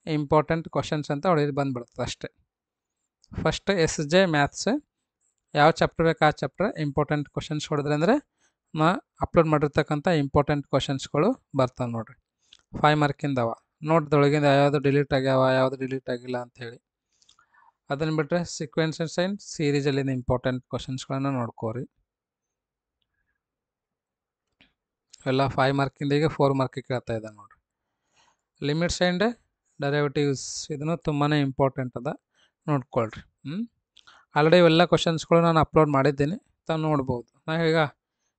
ಇಂಪಾರ್ಟೆಂಟ್ ಕ್ವಶನ್ಸ್ ಅಂತ ಹೊಡೀರಿ, ಬಂದುಬಿಡ್ತದೆ ಅಷ್ಟೇ. ಫಸ್ಟ್ ಎಸ್ ಜೆ ಮ್ಯಾಥ್ಸ್ ಯಾವ ಚಾಪ್ಟರ್ ಬೇಕು ಆ ಚಾಪ್ಟರ್ ಇಂಪಾರ್ಟೆಂಟ್ ಕ್ವಶನ್ಸ್ ಹೊಡೆದ್ರೆ ಅಂದರೆ ನಾ ಅಪ್ಲೋಡ್ ಮಾಡಿರ್ತಕ್ಕಂಥ ಇಂಪಾರ್ಟೆಂಟ್ ಕ್ವಶನ್ಸ್ಗಳು ಬರ್ತಾವೆ ನೋಡಿರಿ. 5 ಮಾರ್ಕಿಂದವ ನೋಟ್ದೊಳಗಿಂದ ಯಾವುದು ಡಿಲೀಟ್ ಆಗ್ಯಾವ, ಯಾವುದು ಡಿಲೀಟ್ ಆಗಿಲ್ಲ ಅಂಥೇಳಿ. ಅದನ್ನು ಬಿಟ್ಟರೆ ಸೀಕ್ವೆನ್ಸ್ ಆ್ಯಂಡ್ ಸೈನ್ ಸೀರೀಸಲ್ಲಿನ ಇಂಪಾರ್ಟೆಂಟ್ ಕ್ವಶನ್ಸ್ಗಳನ್ನು ನೋಡ್ಕೋರಿ. ಎಲ್ಲ 5 ಮಾರ್ಕಿಂದ ಈಗ 4 ಮಾರ್ಕಿಗೆ ಕೇಳ್ತಾ ಇದೆ ನೋಡಿರಿ. ಲಿಮಿಟ್ಸ್ ಆ್ಯಂಡ್ ಡೆರಿವೇಟಿವ್ಸ್ ಇದನ್ನು ತುಂಬಾ ಇಂಪಾರ್ಟೆಂಟ್ ಅದ, ನೋಡ್ಕೊಳ್ರಿ. ಆಲ್ರೆಡಿ ಇವೆಲ್ಲ ಕ್ವಶನ್ಸ್ಗಳು ನಾನು ಅಪ್ಲೋಡ್ ಮಾಡಿದ್ದೀನಿ, ತಾವು ನೋಡ್ಬೋದು. ನಾ ಈಗ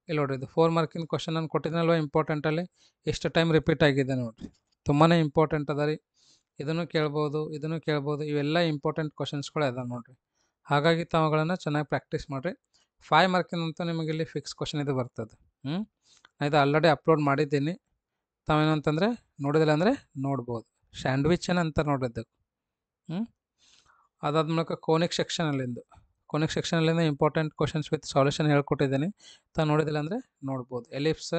ಇಲ್ಲಿ ನೋಡಿರಿ, ಇದು 4 ಮಾರ್ಕಿನ ಕ್ವಶನ್ ನಾನು ಕೊಟ್ಟಿದ್ದೀನಲ್ವ ಇಂಪಾರ್ಟೆಂಟಲ್ಲಿ, ಎಷ್ಟು ಟೈಮ್ ರಿಪೀಟ್ ಆಗಿದೆ ನೋಡಿರಿ. ತುಂಬಾ ಇಂಪಾರ್ಟೆಂಟ್ ಅದ ರೀ. ಇದನ್ನು ಕೇಳ್ಬೋದು. ಇವೆಲ್ಲ ಇಂಪಾರ್ಟೆಂಟ್ ಕ್ವಶನ್ಸ್ಗಳು ಅದ ನೋಡಿರಿ. ಹಾಗಾಗಿ ತಾವುಗಳನ್ನು ಚೆನ್ನಾಗಿ ಪ್ರಾಕ್ಟೀಸ್ ಮಾಡಿರಿ. 5 ಮಾರ್ಕಿನಂತೂ ನಿಮಗೆ ಇಲ್ಲಿ ಫಿಕ್ಸ್ ಕ್ವಶನ್ ಇದು ಬರ್ತದೆ. ನಾನು ಇದು ಆಲ್ರೆಡಿ ಅಪ್ಲೋಡ್ ಮಾಡಿದ್ದೀನಿ. ತಾವೇನಂತಂದರೆ ನೋಡಿದಿಲ್ಲ ಅಂದರೆ ನೋಡ್ಬೋದು. ಸ್ಯಾಂಡ್ವಿಚ್ ಅಂತ ನೋಡಿದ್ದು. ಅದಾದ್ಮೇಲೆ ಕೋನಿಕ್ ಸೆಕ್ಷನಲ್ಲಿಂದ ಇಂಪಾರ್ಟೆಂಟ್ ಕ್ವಶನ್ಸ್ ವಿತ್ ಸಾಲ್ಯೂಷನ್ ಹೇಳ್ಕೊಟ್ಟಿದ್ದೀನಿ. ತಾವು ನೋಡಿದಿಲ್ಲ ಅಂದರೆ ನೋಡ್ಬೋದು. ಎಲಿಪ್ಸ್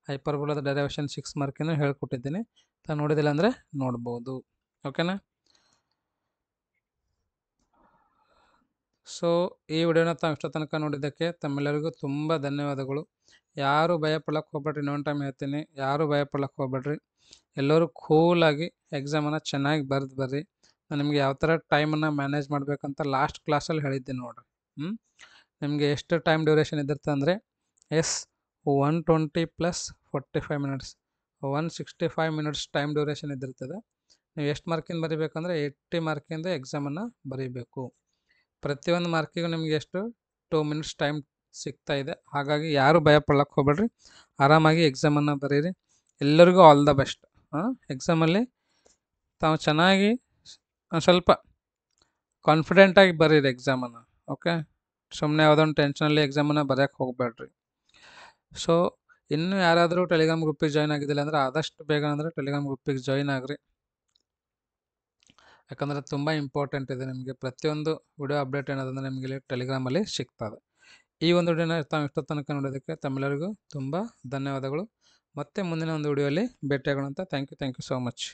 ಹೈಪರ್ಬೋಲಾದ ಡೆರಿವೇಷನ್ 6 ಮಾರ್ಕಿನ ಹೇಳ್ಕೊಟ್ಟಿದ್ದೀನಿ. ತಾವು ನೋಡಿದಿಲ್ಲ ಅಂದರೆ ನೋಡ್ಬೋದು. ಓಕೆನಾ? ಸೊ ಈ ವಿಡಿಯೋನ ತಾವು ಇಷ್ಟ ತನಕ ನೋಡಿದ್ದಕ್ಕೆ ತಮ್ಮೆಲ್ಲರಿಗೂ ತುಂಬ ಧನ್ಯವಾದಗಳು. ಯಾರು ಭಯಪಡಕ್ಕೆ ಹೋಗ್ಬೇಡ್ರಿ. ಇನ್ನೊಂದು ಟೈಮ್ ಹೇಳ್ತೀನಿ, ಯಾರು ಭಯಪಡಕ್ಕೆ ಹೋಗ್ಬೇಡ್ರಿ. ಎಲ್ಲರೂ ಕೂಲಾಗಿ ಎಕ್ಸಾಮನ್ನು ಚೆನ್ನಾಗಿ ಬರ್ರಿ. ನಾನು ನಿಮಗೆ ಯಾವ ಥರ ಟೈಮನ್ನು ಮ್ಯಾನೇಜ್ ಮಾಡಬೇಕಂತ ಲಾಸ್ಟ್ ಕ್ಲಾಸಲ್ಲಿ ಹೇಳಿದ್ದೀನಿ ನೋಡಿರಿ. ನಿಮಗೆ ಎಷ್ಟು ಟೈಮ್ ಡ್ಯೂರೇಷನ್ ಇದಿರುತ್ತೆ ಅಂದರೆ 120 + 45 ಮಿನಿಟ್ಸ್ 165 ಮಿನಿಟ್ಸ್ ಟೈಮ್ ಡ್ಯೂರೇಷನ್ ಇದ್ದಿರ್ತದೆ. ನೀವು ಎಷ್ಟು ಮಾರ್ಕಿಂದ ಬರೀಬೇಕಂದ್ರೆ 80 ಮಾರ್ಕಿಂದ ಎಕ್ಸಾಮನ್ನು ಬರೀಬೇಕು. ಪ್ರತಿಯೊಂದು ಮಾರ್ಕಿಗೂ ನಿಮಗೆ ಎಷ್ಟು 2 ಮಿನಿಟ್ಸ್ ಟೈಮ್ ಸಿಗ್ತಾ ಇದೆ. ಹಾಗಾಗಿ ಯಾರು ಭಯಪಡಕ್ಕೆ ಹೋಗ್ಬೇಡ್ರಿ, ಆರಾಮಾಗಿ ಎಕ್ಸಾಮನ್ನು ಬರೀರಿ. ಎಲ್ಲರಿಗೂ ಆಲ್ ದ ಬೆಸ್ಟ್. ಎಕ್ಸಾಮಲ್ಲಿ ತಾವು ಚೆನ್ನಾಗಿ ಸ್ವಲ್ಪ ಕಾನ್ಫಿಡೆಂಟಾಗಿ ಬರೀರಿ ಎಕ್ಸಾಮನ್ನು. ಓಕೆ, ಸುಮ್ಮನೆ ಯಾವುದೊಂದು ಟೆನ್ಷನಲ್ಲಿ ಎಕ್ಸಾಮನ್ನು ಬರೆಯೋಕ್ಕೆ ಹೋಗಬೇಡ್ರಿ. ಸೊ ಇನ್ನೂ ಯಾರಾದರೂ ಟೆಲಿಗ್ರಾಮ್ ಗ್ರೂಪಿಗೆ ಜಾಯ್ನ್ ಆಗಿದ್ದಿಲ್ಲ ಅಂದರೆ ಆದಷ್ಟು ಬೇಗ ಅಂದರೆ ಟೆಲಿಗ್ರಾಮ್ ಗ್ರೂಪಿಗೆ ಜಾಯ್ನ್ ಆಗಿರಿ. ಯಾಕಂದರೆ ತುಂಬ ಇಂಪಾರ್ಟೆಂಟ್ ಇದೆ. ನಿಮಗೆ ಪ್ರತಿಯೊಂದು ವಿಡಿಯೋ ಅಪ್ಡೇಟ್ ಏನದಂದರೆ ನಿಮಗೆ ಇಲ್ಲಿ ಟೆಲಿಗ್ರಾಮಲ್ಲಿ ಸಿಗ್ತದೆ. ಈ ಒಂದು ವಿಡಿಯೋನ ತಾವು ಇಷ್ಟ ತನಕ ನೋಡೋದಕ್ಕೆ ತಮ್ಮೆಲ್ಲರಿಗೂ ತುಂಬ ಧನ್ಯವಾದಗಳು. ಮತ್ತೆ ಮುಂದಿನ ಒಂದು ವಿಡಿಯೋಲಿ ಭೇಟಿಯಾಗೋಣ ಅಂತ. Thank you so much.